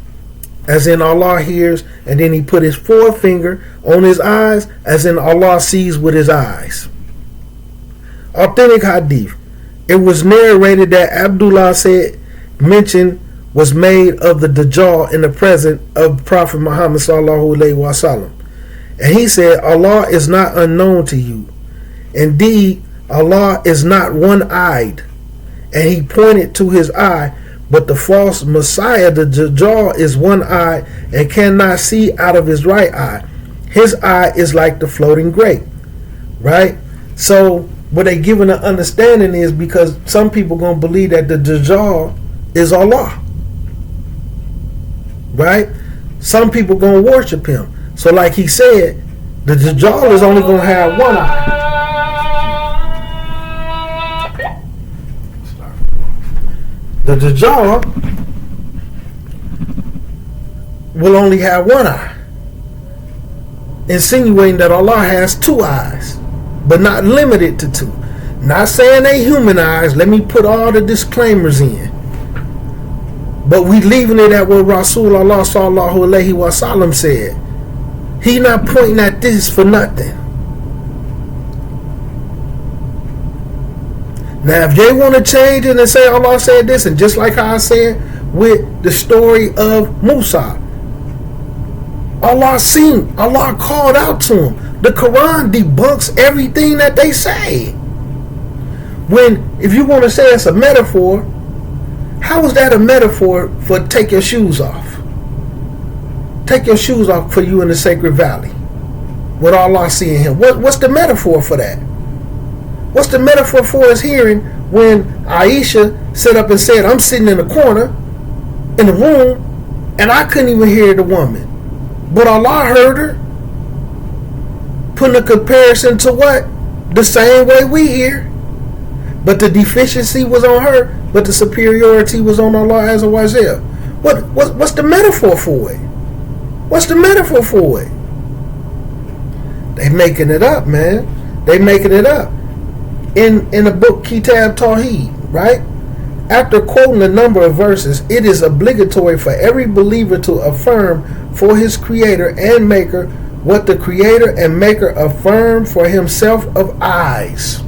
as in Allah hears, and then he put his forefinger on his eyes, as in Allah sees with his eyes. Authentic hadith. It was narrated that Abdullah said, mention was made of the Dajjal in the presence of Prophet Muhammad sallallahu alaihi wasallam, and he said, Allah is not unknown to you. Indeed, Allah is not one-eyed, and he pointed to his eye. But the false Messiah, the Dajjal, is one-eyed and cannot see out of his right eye. His eye is like the floating grape, right? So what they giving an understanding is, because some people going to believe that the Dajjal is Allah, right? Some people going to worship him. So like he said, the Dajjal is only going to have one eye. The Dajjal will only have one eye, insinuating that Allah has two eyes, but not limited to two. Not saying they human eyes. Let me put all the disclaimers in. But we leaving it at what Rasulullah sallallahu alaihi wasallam said. He not pointing at this for nothing. Now, if they want to change it and say Allah said this, and just like how I said with the story of Musa, Allah seen, Allah called out to him. The Quran debunks everything that they say. When, if you want to say it's a metaphor, How is that a metaphor for take your shoes off? Take your shoes off for you in the sacred valley. With Allah seeing him. What's the metaphor for that? What's the metaphor for us hearing when Aisha sat up and said, I'm sitting in the corner in the room and I couldn't even hear the woman. But Allah heard her. Putting a comparison to what? The same way we hear. But the deficiency was on her, but the superiority was on Allah Azza wa Jal. What's the metaphor for it? What's the metaphor for it? They making it up, man. They making it up. In the book Kitab Tawheed, right? After quoting a number of verses, it is obligatory for every believer to affirm for his creator and maker what the creator and maker affirmed for himself of eyes.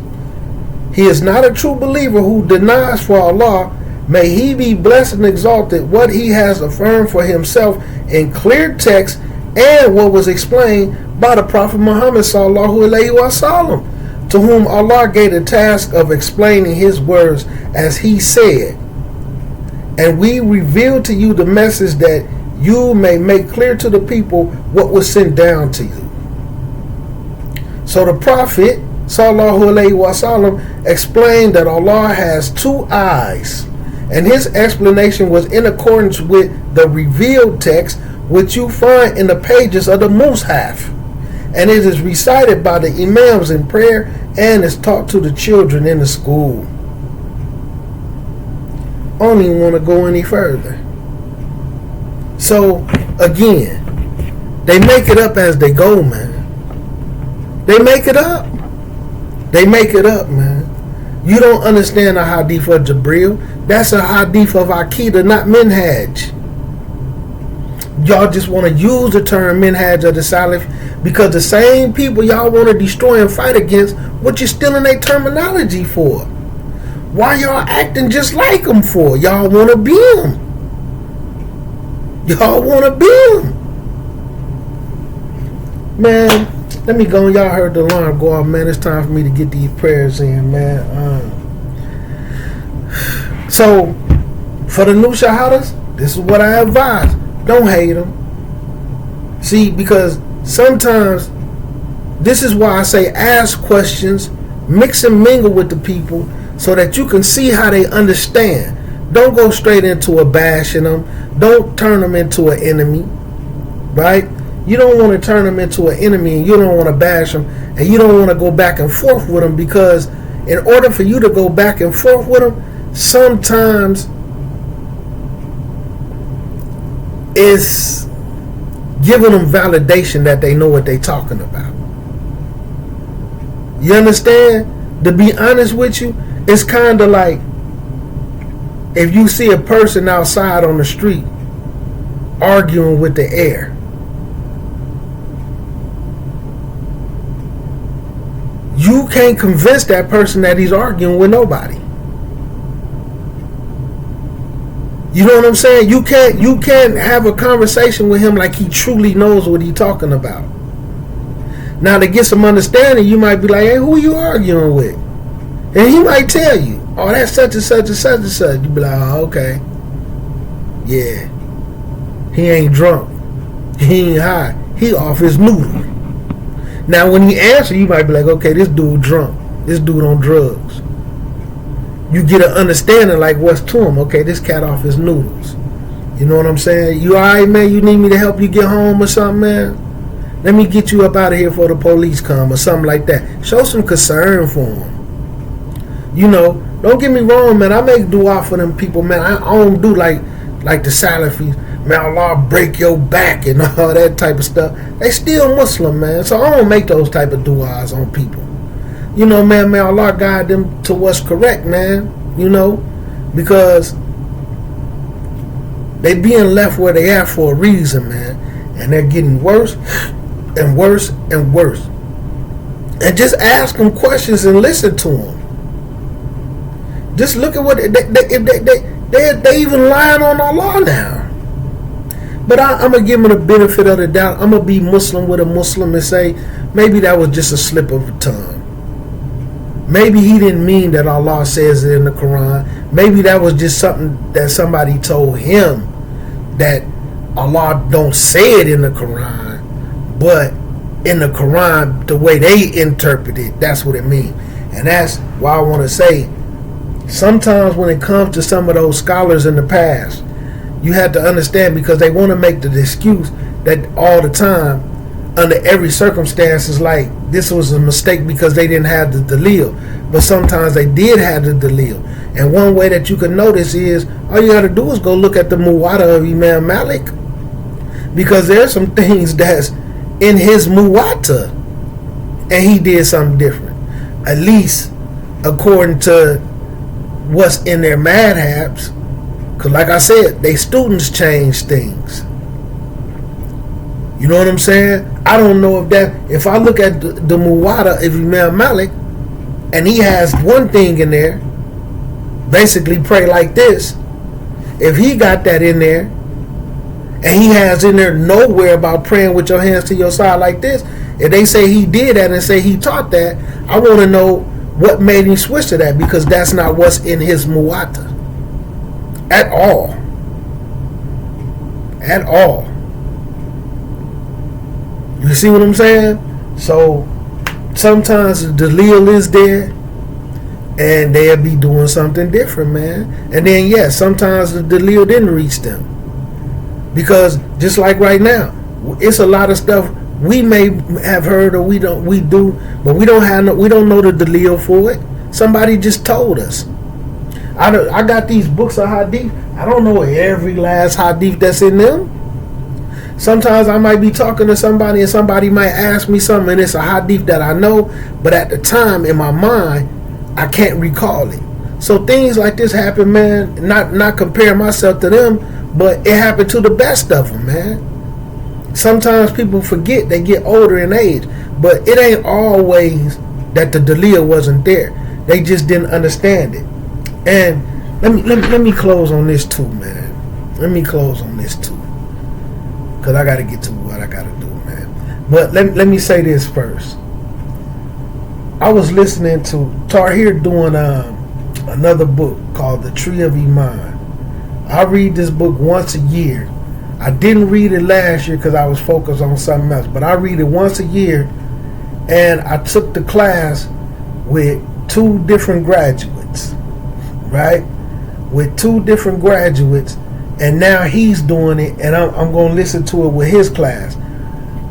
He is not a true believer who denies for Allah, may he be blessed and exalted, what he has affirmed for himself in clear text and what was explained by the Prophet Muhammad sallallahu alaihi wasallam, to whom Allah gave the task of explaining his words as he said, and we reveal to you the message that you may make clear to the people what was sent down to you. So the Prophet sallallahu alaihi wasallam explained that Allah has two eyes, and his explanation was in accordance with the revealed text which you find in the pages of the Mus'haf, and it is recited by the imams in prayer and is taught to the children in the school. I don't even want to go any further. So again, they make it up as they go, man. They make it up. They make it up, man. You don't understand the Hadith of Gabriel. That's a Hadith of Aqidah, not Minhaj. Y'all just want to use the term Minhaj of the Salaf because the same people y'all want to destroy and fight against, what you stealing their terminology for? Why y'all acting just like them for? Y'all want to be them. Y'all want to be them. Man, let me go. Y'all heard the alarm go off, man. It's time for me to get these prayers in, man. So, for the new shahadas, this is what I advise. Don't hate them. See, because sometimes, this is why I say ask questions, mix and mingle with the people so that you can see how they understand. Don't go straight into a bashing them. Don't turn them into an enemy, right? You don't want to turn them into an enemy and you don't want to bash them and you don't want to go back and forth with them, because in order for you to go back and forth with them, sometimes it's giving them validation that they know what they're talking about. You understand? To be honest with you, it's kind of like if you see a person outside on the street arguing with the air. You can't convince that person that he's arguing with nobody. You know what I'm saying? You can't have a conversation with him like he truly knows what he's talking about. Now, to get some understanding, you might be like, hey, who are you arguing with? And he might tell you, oh, that's such and such and such and such. You be like, oh, okay. Yeah. He ain't drunk. He ain't high. He off his noodle. Now, when he answers, you might be like, okay, this dude drunk. This dude on drugs. You get an understanding like what's to him. Okay, this cat off his noodles. You know what I'm saying? You all right, man? You need me to help you get home or something, man? Let me get you up out of here before the police come or something like that. Show some concern for him. You know, don't get me wrong, man. I make dua for them people, man. I don't do like the Salafis. Man, Allah break your back and all that type of stuff. They still Muslim, man. So I don't make those type of duas on people. You know, man, Allah guide them to what's correct, man. You know, because they being left where they at for a reason, man. And they're getting worse and worse and worse. And just ask them questions and listen to them. Just look at what they even lying on Allah now. But I'm going to give them the benefit of the doubt. I'm going to be Muslim with a Muslim and say, maybe that was just a slip of the tongue. Maybe he didn't mean that Allah says it in the Quran. Maybe that was just something that somebody told him, that Allah don't say it in the Quran, but in the Quran, the way they interpret it, that's what it means. And that's why I want to say, sometimes when it comes to some of those scholars in the past, you have to understand, because they want to make the excuse that all the time, under every circumstance, is like this was a mistake because they didn't have the dalil. But sometimes they did have the dalil. And one way that you can notice is, all you got to do is go look at the muwatta of Imam Malik, because there's some things that's in his muwatta and he did something different, at least according to what's in their madhabs. Because like I said, they students change things. You know what I'm saying? I don't know if I look at the muwatta of Imam Malik and he has one thing in there, basically pray like this, if he got that in there and he has in there nowhere about praying with your hands to your side like this, if they say he did that and say he taught that, I want to know what made him switch to that, because that's not what's in his muwatta at all. At all. You see what I'm saying? So sometimes the dalil is there and they'll be doing something different, man. And then yes, sometimes the dalil didn't reach them, because just like right now, it's a lot of stuff we may have heard or we do, but we don't know the dalil for it. Somebody just told us. I got these books of hadith. I don't know every last hadith that's in them. Sometimes I might be talking to somebody and somebody might ask me something and it's a hadith that I know, but at the time in my mind I can't recall it. So things like this happen, man. Not comparing myself to them, but it happened to the best of them, man. Sometimes people forget, they get older in age, but it ain't always that the dalil wasn't there. They just didn't understand it. And let me close on this too, man. Let me close on this too, because I got to get to what I got to do, man. But let me say this first. I was listening to Tahir doing another book called The Tree of Iman. I read this book once a year. I didn't read it last year because I was focused on something else, but I read it once a year, and I took the class with two different graduates, right? With two different graduates, and now he's doing it, and I'm going to listen to it with his class.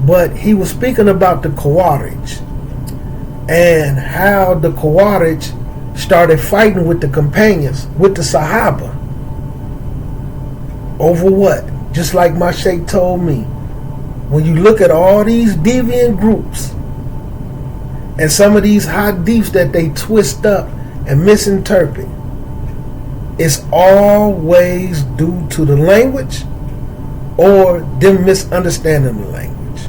But he was speaking about the Khawarij and how the Khawarij started fighting with the companions, with the Sahaba. Over what? Just like my sheikh told me, when you look at all these deviant groups and some of these hadiths that they twist up and misinterpret, it's always due to the language or them misunderstanding the language.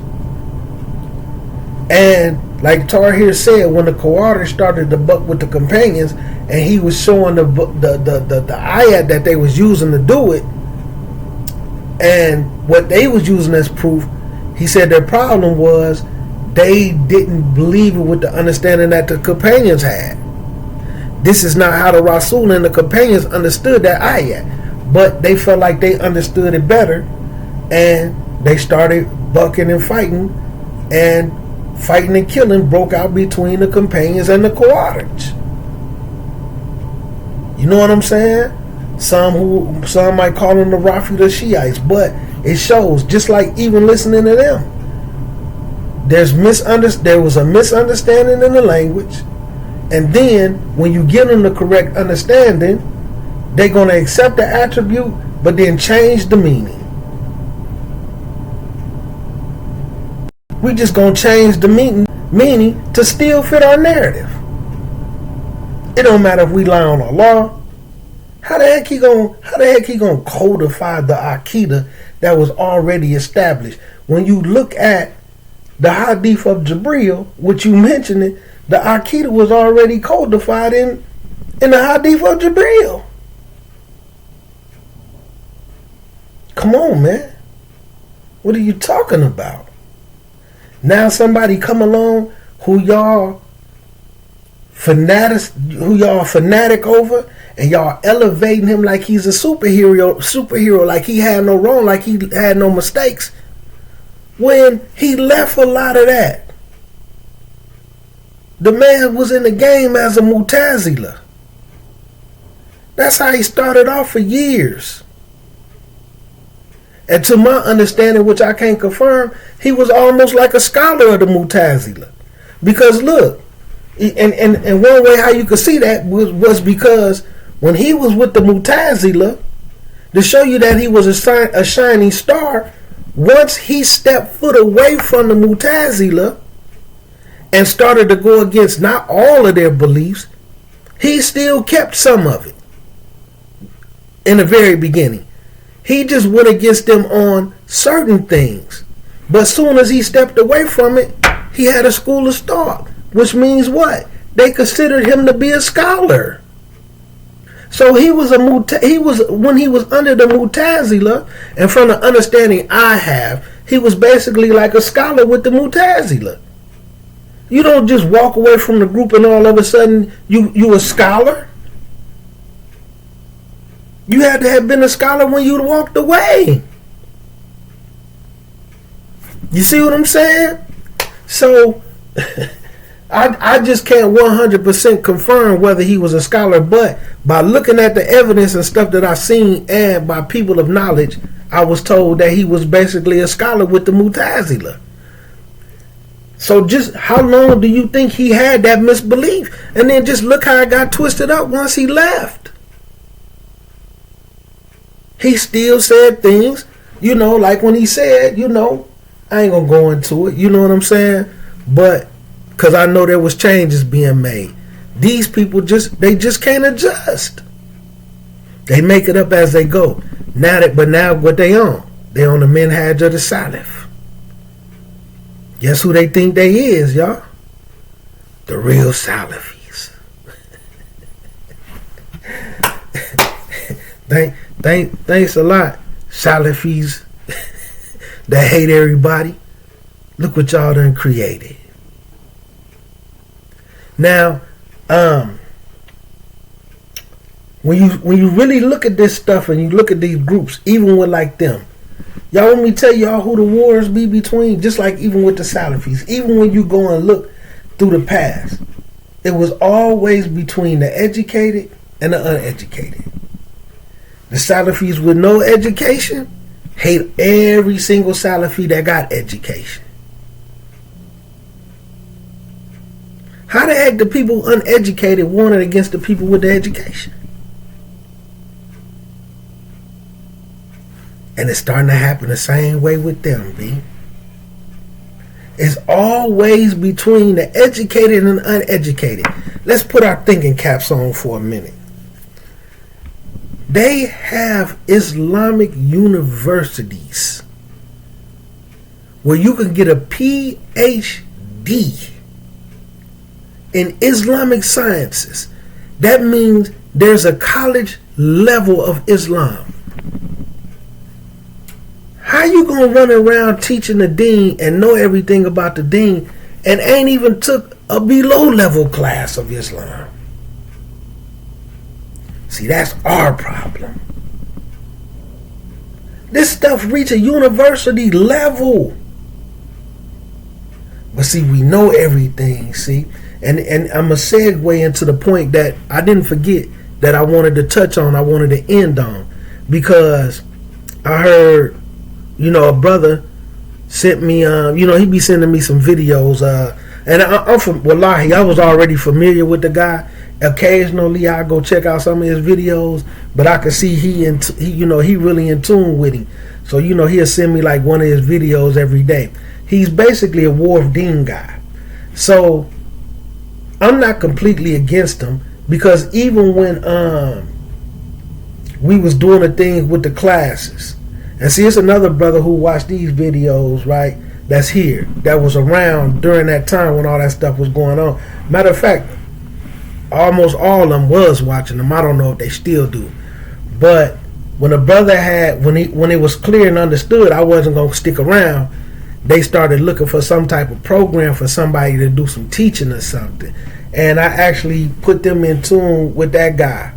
And like Tahir said, when the Khawarij started to buck with the companions and he was showing the ayat that they was using to do it and what they was using as proof, he said their problem was they didn't believe it with the understanding that the companions had. This is not how the Rasul and the companions understood that ayat, but they felt like they understood it better, and they started bucking and fighting and killing broke out between the companions and the Khawarij. You know what I'm saying? Some might call them the Rafi, the Shiites, but it shows, just like even listening to them, there was a misunderstanding in the language, and then when you give them the correct understanding, they're going to accept the attribute but then change the meaning. We just going to change the meaning to still fit our narrative. It don't matter if we lie on Allah. How the heck he gonna codify the Aqidah that was already established? When you look at the Hadith of Gabriel, which you mentioned it, the Aqidah was already codified in the Hadith of Gabriel. Come on, man. What are you talking about? Now somebody come along who y'all fanatics, who y'all fanatic over, and y'all elevating him like he's a superhero, like he had no wrong, like he had no mistakes, when he left a lot of that. The man was in the game as a Mutazila. That's how he started off for years. And to my understanding, which I can't confirm, he was almost like a scholar of the Mutazila. Because look, and one way how you could see that was because when he was with the Mutazila, to show you that he was a shining star, once he stepped foot away from the Mutazila and started to go against not all of their beliefs, he still kept some of it in the very beginning. He just went against them on certain things. But as soon as he stepped away from it, he had a school of thought, which means what? They considered him to be a scholar. So he was when he was under the Mutazila, and from the understanding I have, he was basically like a scholar with the Mutazila. You don't just walk away from the group and all of a sudden you a scholar. You had to have been a scholar when you walked away. You see what I'm saying? So I just can't 100% confirm whether he was a scholar, but by looking at the evidence and stuff that I've seen and by people of knowledge, I was told that he was basically a scholar with the Mutazila. So just how long do you think he had that misbelief? And then just look how it got twisted up once he left. He still said things, like when he said, I ain't gonna go into it, you know what I'm saying? But because I know there was changes being made. These people they just can't adjust. They make it up as they go. Now what they on? They on the minhaj of the Salaf. Guess who they think they is, y'all? The real Salafis. Thanks a lot, Salafis that hate everybody. Look what y'all done created. Now, when you really look at this stuff and you look at these groups, even with like them, y'all want me to tell y'all who the wars be between? Just like even with the Salafis, even when you go and look through the past, it was always between the educated and the uneducated. The Salafis with no education hate every single Salafi that got education. How the heck the people uneducated warning against the people with the education? And it's starting to happen the same way with them, B. It's always between the educated and the uneducated. Let's put our thinking caps on for a minute. They have Islamic universities where you can get a PhD in Islamic sciences. That means there's a college level of Islam. How you gonna run around teaching the deen and know everything about the deen and ain't even took a below level class of Islam? See, that's our problem. This stuff reach a university level. But see, we know everything, see? And I'm a segue into the point that I didn't forget that I wanted to touch on, I wanted to end on. Because I heard, a brother sent me, he be sending me some videos. And I'm from, wallahi, I was already familiar with the guy. Occasionally I go check out some of his videos, but I can see he really in tune with him. So he'll send me like one of his videos every day. He's basically a War of Deen guy. So I'm not completely against him, because even when we was doing the thing with the classes, and see, it's another brother who watched these videos, right? That's here, that was around during that time when all that stuff was going on. Matter of fact, almost all of them was watching them. I don't know if they still do. But when a brother when it was clear and understood I wasn't going to stick around, they started looking for some type of program for somebody to do some teaching or something. and I actually put them in tune with that guy,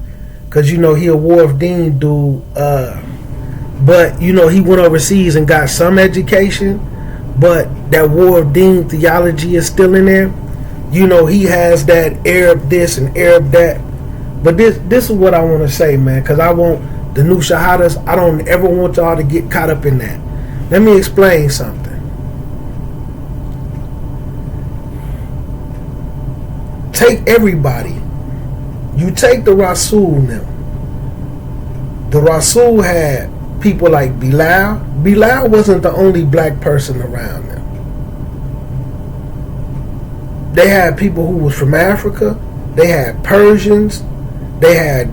cause he a Wharf Dean dude. But he went overseas and got some education, but that Wharf Dean theology is still in there. He has that Arab this and Arab that. But this is what I want to say, man, because I want the new shahadas. I don't ever want y'all to get caught up in that. Let me explain something. Take everybody. You take the Rasul now. The Rasul had people like Bilal. Bilal wasn't the only black person around them. They had people who was from Africa. They had Persians. They had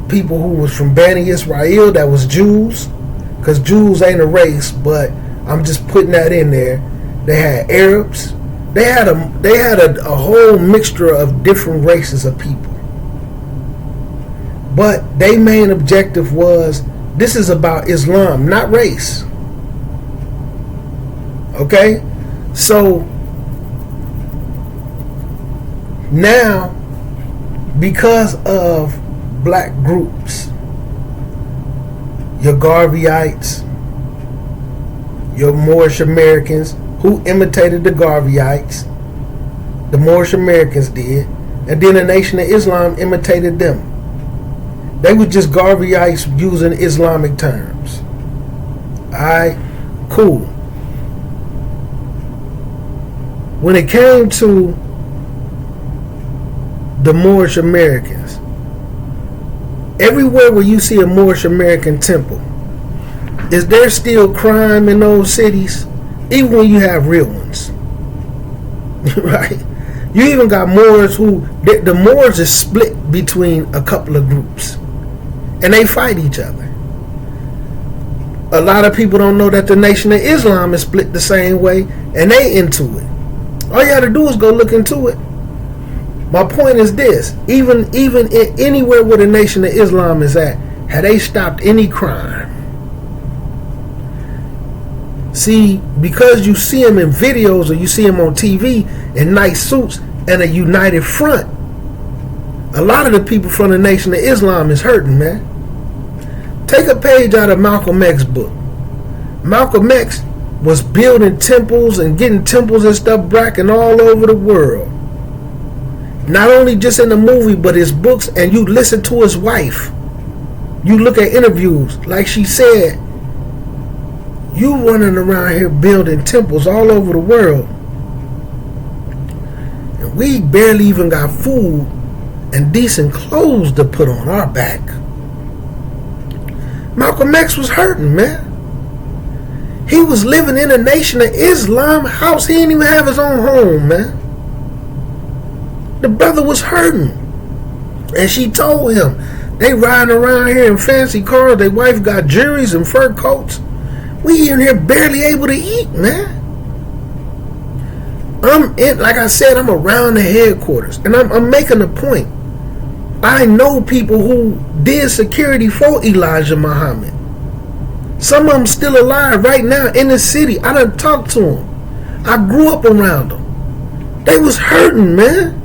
people who was from Bani Israel that was Jews, because Jews ain't a race, but I'm just putting that in there. They had Arabs. They had a whole mixture of different races of people. But their main objective was, this is about Islam, not race. Okay? So now, because of black groups, your Garveyites, your Moorish Americans, who imitated the Garveyites, the Moorish Americans did, and then the Nation of Islam imitated them. They were just Garveyites using Islamic terms. Alright, cool. When it came to the Moorish Americans, everywhere where you see a Moorish American temple, is there still crime in those cities? Even when you have real ones. Right? You even got Moors who, the Moors is split between a couple of groups. And they fight each other. A lot of people don't know that the Nation of Islam is split the same way, and they into it. All you got to do is go look into it. My point is this: even in anywhere where the Nation of Islam is at, had they stopped any crime? See, because you see them in videos or you see them on TV in nice suits and a united front, a lot of the people from the Nation of Islam is hurting, man. Take a page out of Malcolm X's book. Malcolm X was building temples and getting temples and stuff back and all over the world. Not only just in the movie, but his books, and you listen to his wife. You look at interviews, like she said, you running around here building temples all over the world, and we barely even got food and decent clothes to put on our back. Malcolm X was hurting, man. He was living in a Nation of Islam house. He didn't even have his own home, man. The brother was hurting. And she told him, they riding around here in fancy cars. Their wife got jewelries and fur coats. We in here barely able to eat, man. Like I said, I'm around the headquarters. And I'm making a point. I know people who did security for Elijah Muhammad. Some of them still alive right now in the city. I done talked to them. I grew up around them. They was hurting, man.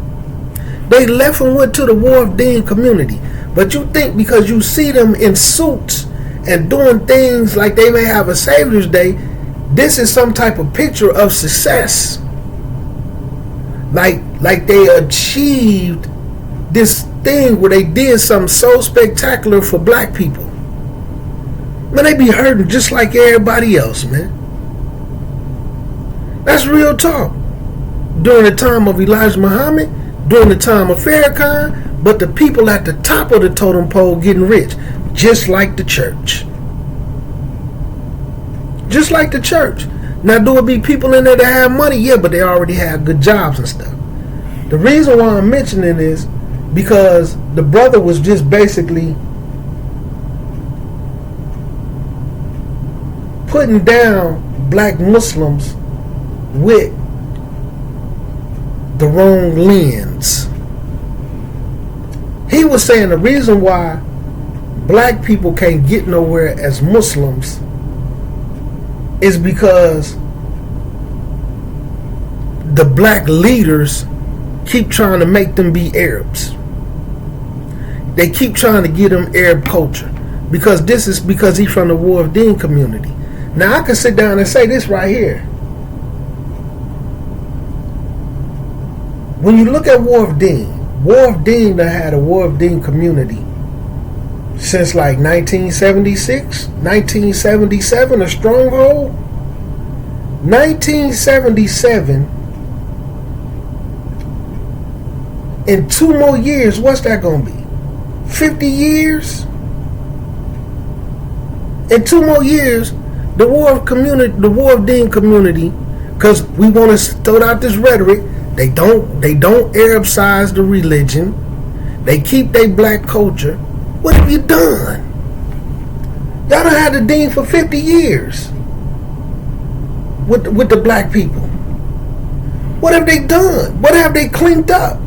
They left and went to the Wharf Dean community. But you think because you see them in suits and doing things like they may have a Savior's Day, this is some type of picture of success. Like they achieved this thing where they did something so spectacular for black people. Man, they be hurting just like everybody else, man. That's real talk. During the time of Elijah Muhammad, during the time of Farrakhan, but the people at the top of the totem pole getting rich, just like the church. Just like the church. Now, do it be people in there that have money? Yeah, but they already have good jobs and stuff. The reason why I'm mentioning this, because the brother was just basically putting down black Muslims with the wrong lens. He was saying the reason why black people can't get nowhere as Muslims is because the black leaders keep trying to make them be Arabs. They keep trying to get them Arab culture. Because he's from the War of Deen community. Now I can sit down and say this right here. When you look at War of Deen done had a War of Deen community since like 1976, 1977, a stronghold. 1977, in 2 more years, what's that going to be? 50 years? In 2 more years, the War of Deen community, because we want to throw out this rhetoric, they don't Arabicize the religion. They keep their black culture. What have you done? Y'all done had the Deen for 50 years with the black people. What have they done? What have they cleaned up?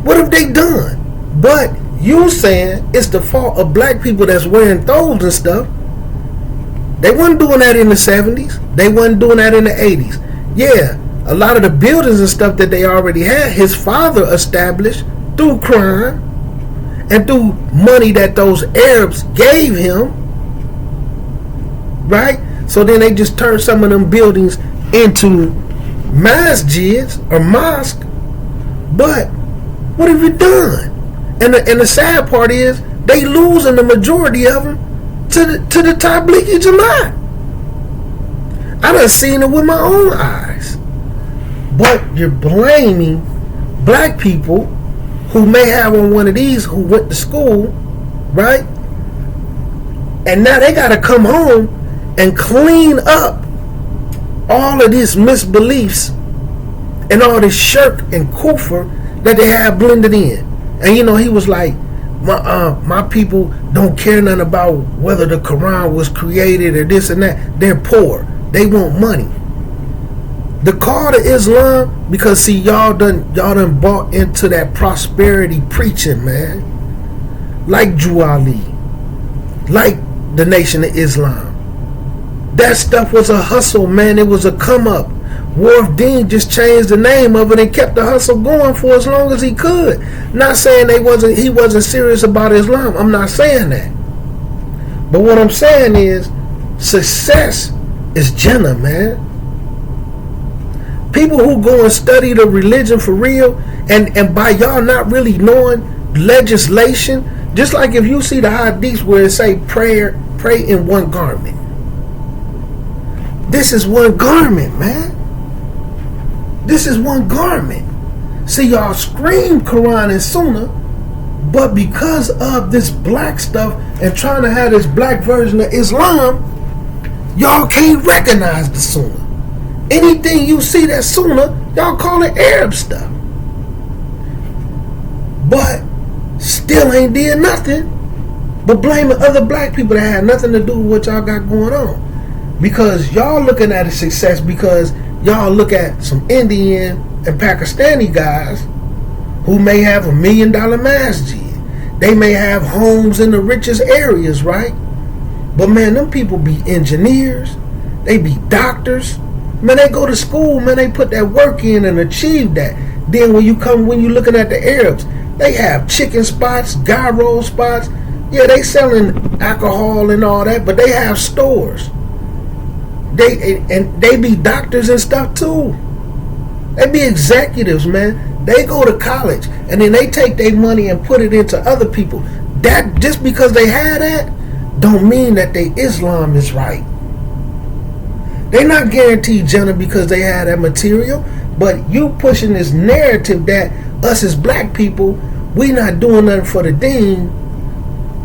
What have they done? But you saying it's the fault of black people that's wearing throws and stuff. They wasn't doing that in the 70s. They wasn't doing that in the 80s. Yeah, a lot of the buildings and stuff that they already had, his father established through crime and through money that those Arabs gave him, right? So then they just turned some of them buildings into masjids or mosques. But what have you done? And the sad part is they losing the majority of them to the Tablighi Jamaat. I done seen it with my own eyes. But you're blaming black people who may have on one of these who went to school, right? And now they got to come home and clean up all of these misbeliefs and all this shirk and kufr that they have blended in. And you know, he was like, my people don't care nothing about whether the Quran was created or this and that. They're poor. They want money. The call to Islam, because see, y'all done bought into that prosperity preaching, man. Like Juali, like the Nation of Islam. That stuff was a hustle, man. It was a come up. War of Deen just changed the name of it and kept the hustle going for as long as he could. Not saying he wasn't serious about Islam. I'm not saying that. But what I'm saying is success is Jannah, man. People who go and study the religion for real, and by y'all not really knowing legislation, just like if you see the hadiths where it say pray in one garment. This is one garment, man. This is one garment. See, y'all scream Quran and Sunnah, but because of this black stuff and trying to have this black version of Islam, y'all can't recognize the Sunnah. Anything you see that's Sunnah, y'all call it Arab stuff. But still ain't did nothing but blaming other black people that had nothing to do with what y'all got going on. Because y'all looking at a success because y'all look at some Indian and Pakistani guys who may have $1 million masjid. They may have homes in the richest areas, right? But man, them people be engineers. They be doctors. Man, they go to school, man, they put that work in and achieve that. Then when you looking at the Arabs, they have chicken spots, gyro spots. Yeah, they selling alcohol and all that, but they have stores. They be doctors and stuff too. They be executives, man. They go to college and then they take their money and put it into other people. That just because they had that don't mean that their Islam is right. They not guaranteed Jannah because they had that material, but you pushing this narrative that us as black people, we not doing nothing for the deen.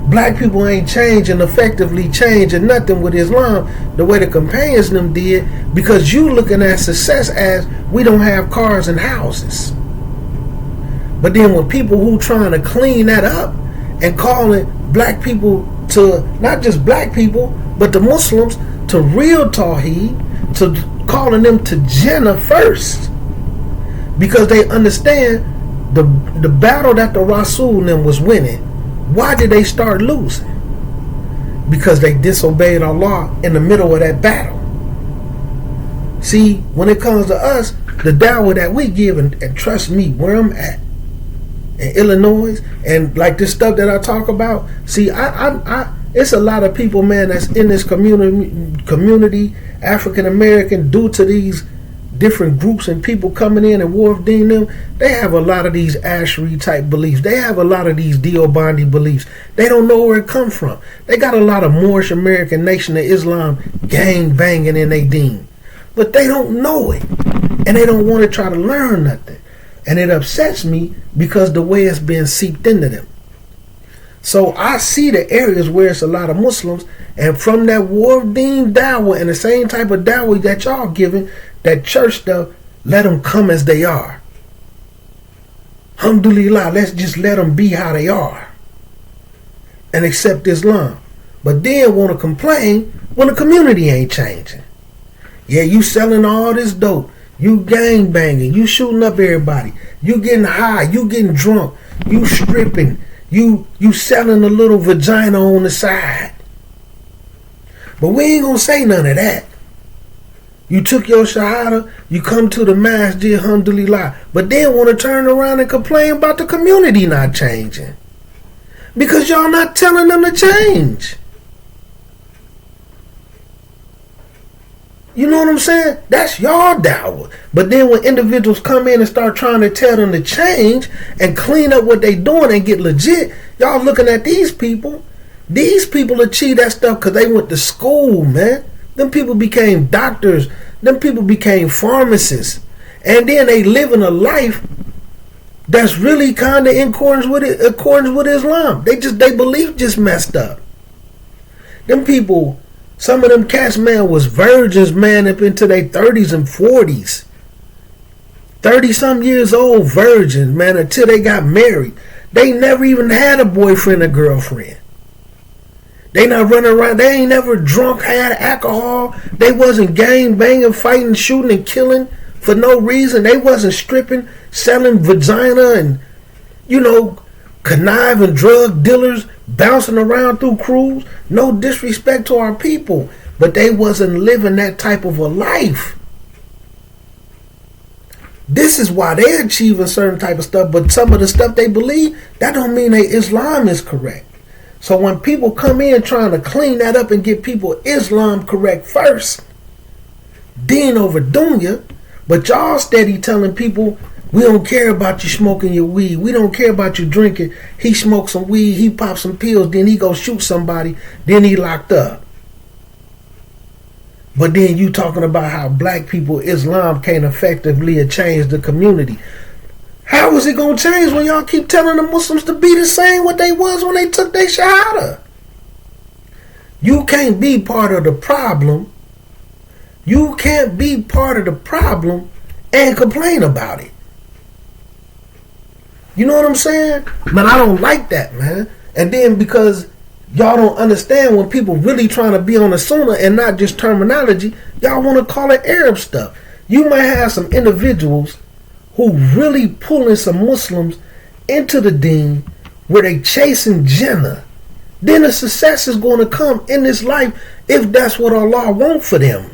Black people ain't changing, effectively changing nothing with Islam the way the companions them did, because you looking at success as we don't have cars and houses. But then when people who trying to clean that up and calling black people to, not just black people, but the Muslims, to real Tawheed, to calling them to Jannah first, because they understand the battle that the Rasul and them was winning. Why did they start losing? Because they disobeyed Allah in the middle of that battle. See, when it comes to us, the dawah that we give, and trust me, where I'm at in Illinois, and like this stuff that I talk about, see, I it's a lot of people, man, that's in this community, African American, due to these different groups and people coming in and Wharf-Dean them, they have a lot of these Asheri type beliefs. They have a lot of these Deobandi beliefs. They don't know where it come from. They got a lot of Moorish American Nation of Islam gang banging in their deen. But they don't know it. And they don't want to try to learn nothing. And it upsets me because the way it's been seeped into them. So I see the areas where it's a lot of Muslims, and from that Wharf-Dean dawah and the same type of dawah that y'all giving, that church stuff, let them come as they are. Alhamdulillah, let's just let them be how they are and accept Islam. But then want to complain when the community ain't changing. Yeah, you selling all this dope, you gang banging, you shooting up everybody, you getting high, you getting drunk, you stripping, you selling a little vagina on the side. But we ain't gonna say none of that. You took your shahada, you come to the masjid, alhamdulillah, but then want to turn around and complain about the community not changing. Because y'all not telling them to change. You know what I'm saying? That's y'all dawah. But then when individuals come in and start trying to tell them to change and clean up what they doing and get legit, y'all looking at these people. These people achieve that stuff because they went to school, man. Them people became doctors. Them people became pharmacists. And then they living a life that's really kind of in accordance with Islam. They belief just messed up. Them people, some of them cats, man, was virgins, man, up into their 30s and 40s. 30-some years old virgins, man, until they got married. They never even had a boyfriend or girlfriend. They not running around. They ain't never drunk, had alcohol. They wasn't gang banging, fighting, shooting, and killing for no reason. They wasn't stripping, selling vagina, and, conniving drug dealers, bouncing around through crews. No disrespect to our people, but they wasn't living that type of a life. This is why they're achieving certain type of stuff, but some of the stuff they believe, that don't mean their Islam is correct. So when people come in trying to clean that up and get people Islam correct first, then over dunya, but y'all steady telling people, we don't care about you smoking your weed. We don't care about you drinking. He smoked some weed, he popped some pills, then he go shoot somebody, then he locked up. But then you talking about how black people, Islam can't effectively change the community. How is it going to change when y'all keep telling the Muslims to be the same what they was when they took their shahada? You can't be part of the problem. You can't be part of the problem and complain about it. You know what I'm saying? Man, I don't like that, man. And then because y'all don't understand when people really trying to be on the sunnah and not just terminology, y'all want to call it Arab stuff. You might have some individuals who really pulling some Muslims into the deen where they chasing Jannah. Then the success is going to come in this life if that's what Allah wants for them.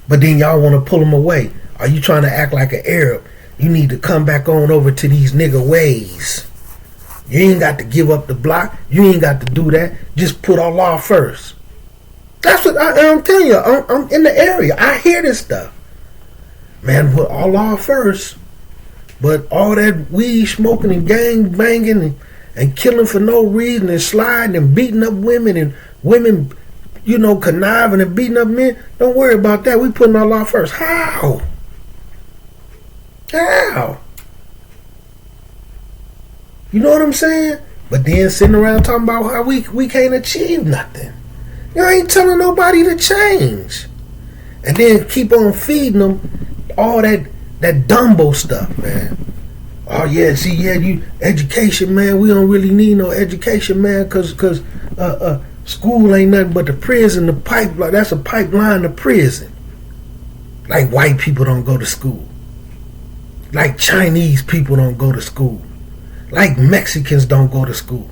But then y'all want to pull them away. Are you trying to act like an Arab? You need to come back on over to these nigga ways. You ain't got to give up the block. You ain't got to do that. Just put Allah first. That's what I'm telling you. I'm in the area. I hear this stuff. Man, put Allah first. But all that weed smoking and gang banging and killing for no reason and sliding and beating up women and women, conniving and beating up men. Don't worry about that. We putting Allah first. How? You know what I'm saying? But then sitting around talking about how we can't achieve nothing. You ain't telling nobody to change. And then keep on feeding them all that Dumbo stuff, man. Oh yeah, you education, man. We don't really need no education, man, cause school ain't nothing but the prison, the pipeline. That's a pipeline to prison. Like white people don't go to school. Like Chinese people don't go to school. Like Mexicans don't go to school.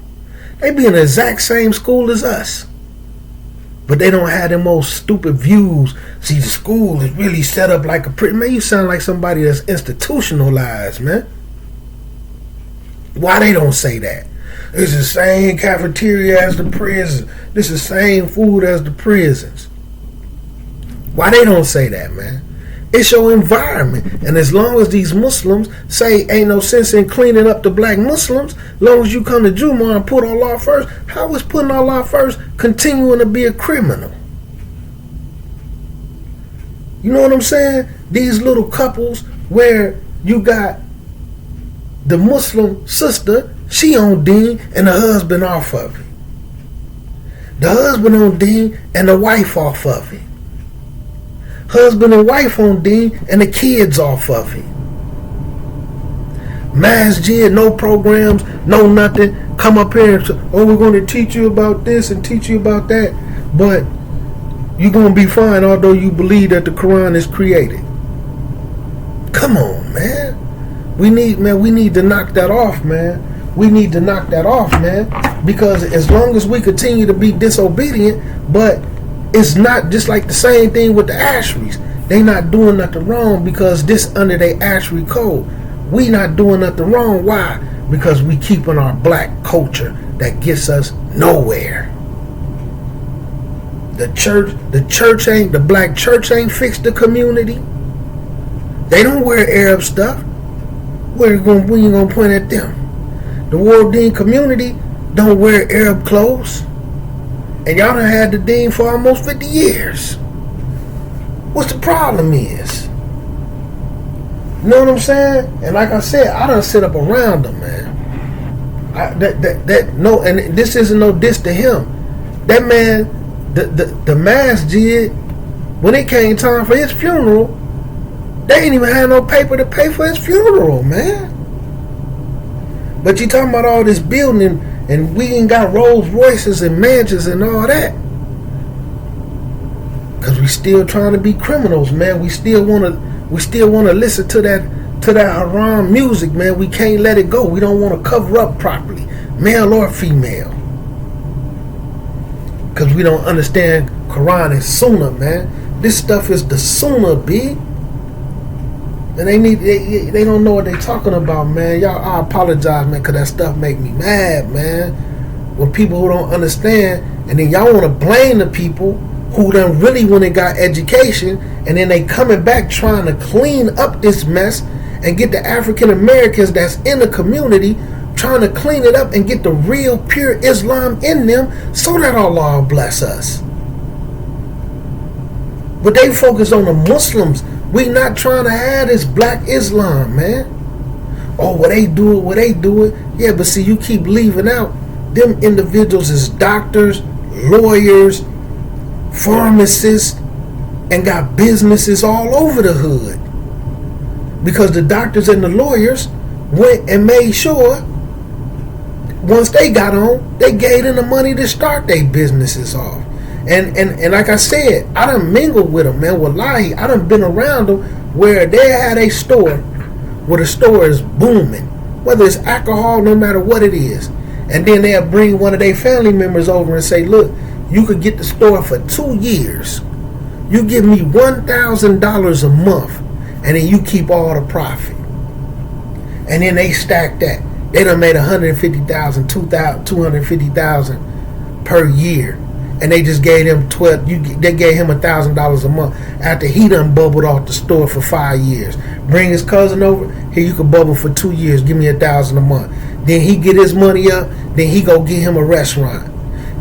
They be in the exact same school as us. But they don't have the most stupid views. See, the school is really set up like a prison. Man, you sound like somebody that's institutionalized, man. Why they don't say that? It's the same cafeteria as the prison. This is the same food as the prisons. Why they don't say that, man? It's your environment. And as long as these Muslims say ain't no sense in cleaning up the black Muslims, as long as you come to Jumu'ah and put Allah first, how is putting Allah first continuing to be a criminal? You know what I'm saying? These little couples where you got the Muslim sister, she on deen and the husband off of it. The husband on deen and the wife off of it. Husband and wife on deen and the kids off of it. Masjid, no programs, no nothing. Come up here and say, oh, we're going to teach you about this and teach you about that. But you're going to be fine although you believe that the Quran is created. Come on, man. We need to knock that off, man. We need to knock that off, man. Because as long as we continue to be disobedient, but it's not just like the same thing with the Ashries. They not doing nothing wrong because this under their Ashry code. We not doing nothing wrong. Why? Because we keeping our black culture that gets us nowhere. The black church ain't fixed the community. They don't wear Arab stuff. Where you gonna point at them? The World Deen community don't wear Arab clothes. And y'all done had the deen for almost 50 years. What's the problem is? You know what I'm saying? And like I said, I done sit up around them, man. And this isn't no diss to him. That man, the masjid, when it came time for his funeral, they ain't even had no paper to pay for his funeral, man. But you talking about all this building and we ain't got Rolls Royces and mansions and all that. Cause we still trying to be criminals, man. We still wanna listen to that haram music, man. We can't let it go. We don't want to cover up properly, male or female. Cause we don't understand Quran and Sunnah, man. This stuff is the Sunnah, B. And they don't know what they talking about, man. Y'all, I apologize, man, because that stuff make me mad, man. When people who don't understand, and then y'all want to blame the people who done really when they got education, and then they coming back trying to clean up this mess and get the African Americans that's in the community, trying to clean it up and get the real pure Islam in them so that Allah will bless us. But they focus on the Muslims. We not trying to have this black Islam, man. Oh, what they do it. Yeah, but see, you keep leaving out. Them individuals is doctors, lawyers, pharmacists, and got businesses all over the hood. Because the doctors and the lawyers went and made sure once they got on, they gave them the money to start their businesses off. And like I said, I done mingled with them, man. Wallahi, I done been around them where they had a store where the store is booming, whether it's alcohol, no matter what it is. And then they'll bring one of their family members over and say, look, you could get the store for 2 years. You give me $1,000 a month, and then you keep all the profit. And then they stack that. They done made $150,000, $250,000 per year. And they just gave him they gave him $1,000 a month after he done bubbled off the store for 5 years. Bring his cousin over, here you can bubble for 2 years, give me $1,000 a month. Then he get his money up, then he go get him a restaurant.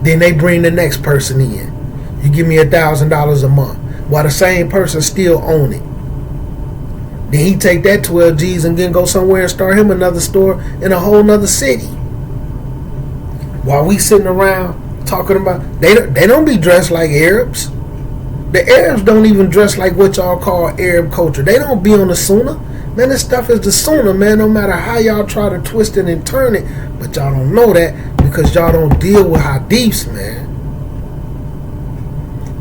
Then they bring the next person in. You give me $1,000 a month, while the same person still own it. Then he take that 12 G's and then go somewhere and start him another store in a whole nother city. While we sitting around talking about, they don't be dressed like Arabs. The Arabs don't even dress like what y'all call Arab culture. They don't be on the Sunnah. Man, this stuff is the Sunnah, man, no matter how y'all try to twist it and turn it. But y'all don't know that because y'all don't deal with hadiths, man.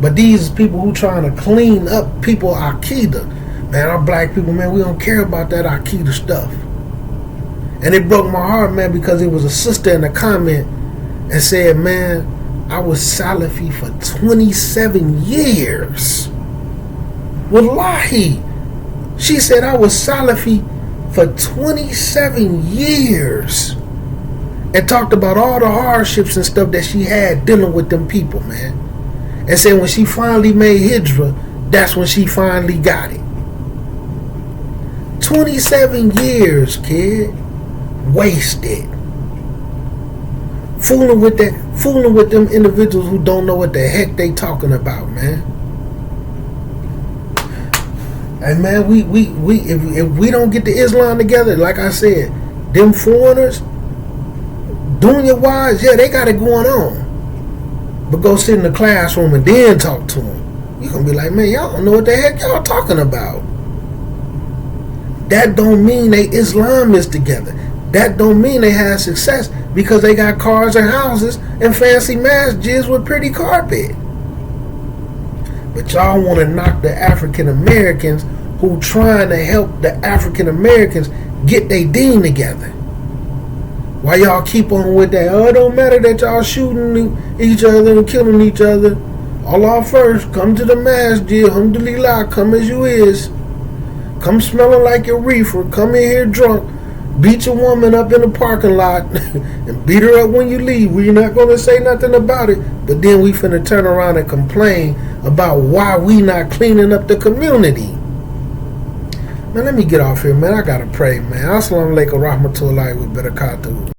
But these people who trying to clean up people Aqidah, man, our black people, man, we don't care about that Aqidah stuff. And it broke my heart, man, because it was a sister in the comment and said, man, I was Salafi for 27 years. Wallahi. She said I was Salafi for 27 years. And talked about all the hardships and stuff that she had dealing with them people, man. And said when she finally made Hijrah, that's when she finally got it. 27 years, kid. Wasted. Fooling with them individuals who don't know what the heck they talking about, man. And man, if we don't get the Islam together, like I said, them foreigners, dunya wise, yeah, they got it going on. But go sit in the classroom and then talk to them. You're gonna be like, man, y'all don't know what the heck y'all talking about. That don't mean they Islamists together. That don't mean they have success because they got cars and houses and fancy masjids with pretty carpet. But y'all want to knock the African Americans who trying to help the African Americans get their deen together. Why y'all keep on with that? Oh, it don't matter that y'all shooting each other and killing each other. Allah first, come to the masjid, alhamdulillah, come as you is. Come smelling like your reefer, come in here drunk, beat your woman up in the parking lot, and beat her up when you leave. We're not going to say nothing about it, but then we finna turn around and complain about why we not cleaning up the community. Man, let me get off here, man. I gotta pray, man. Assalamu alaikum rahmatullahi wa barakatuh.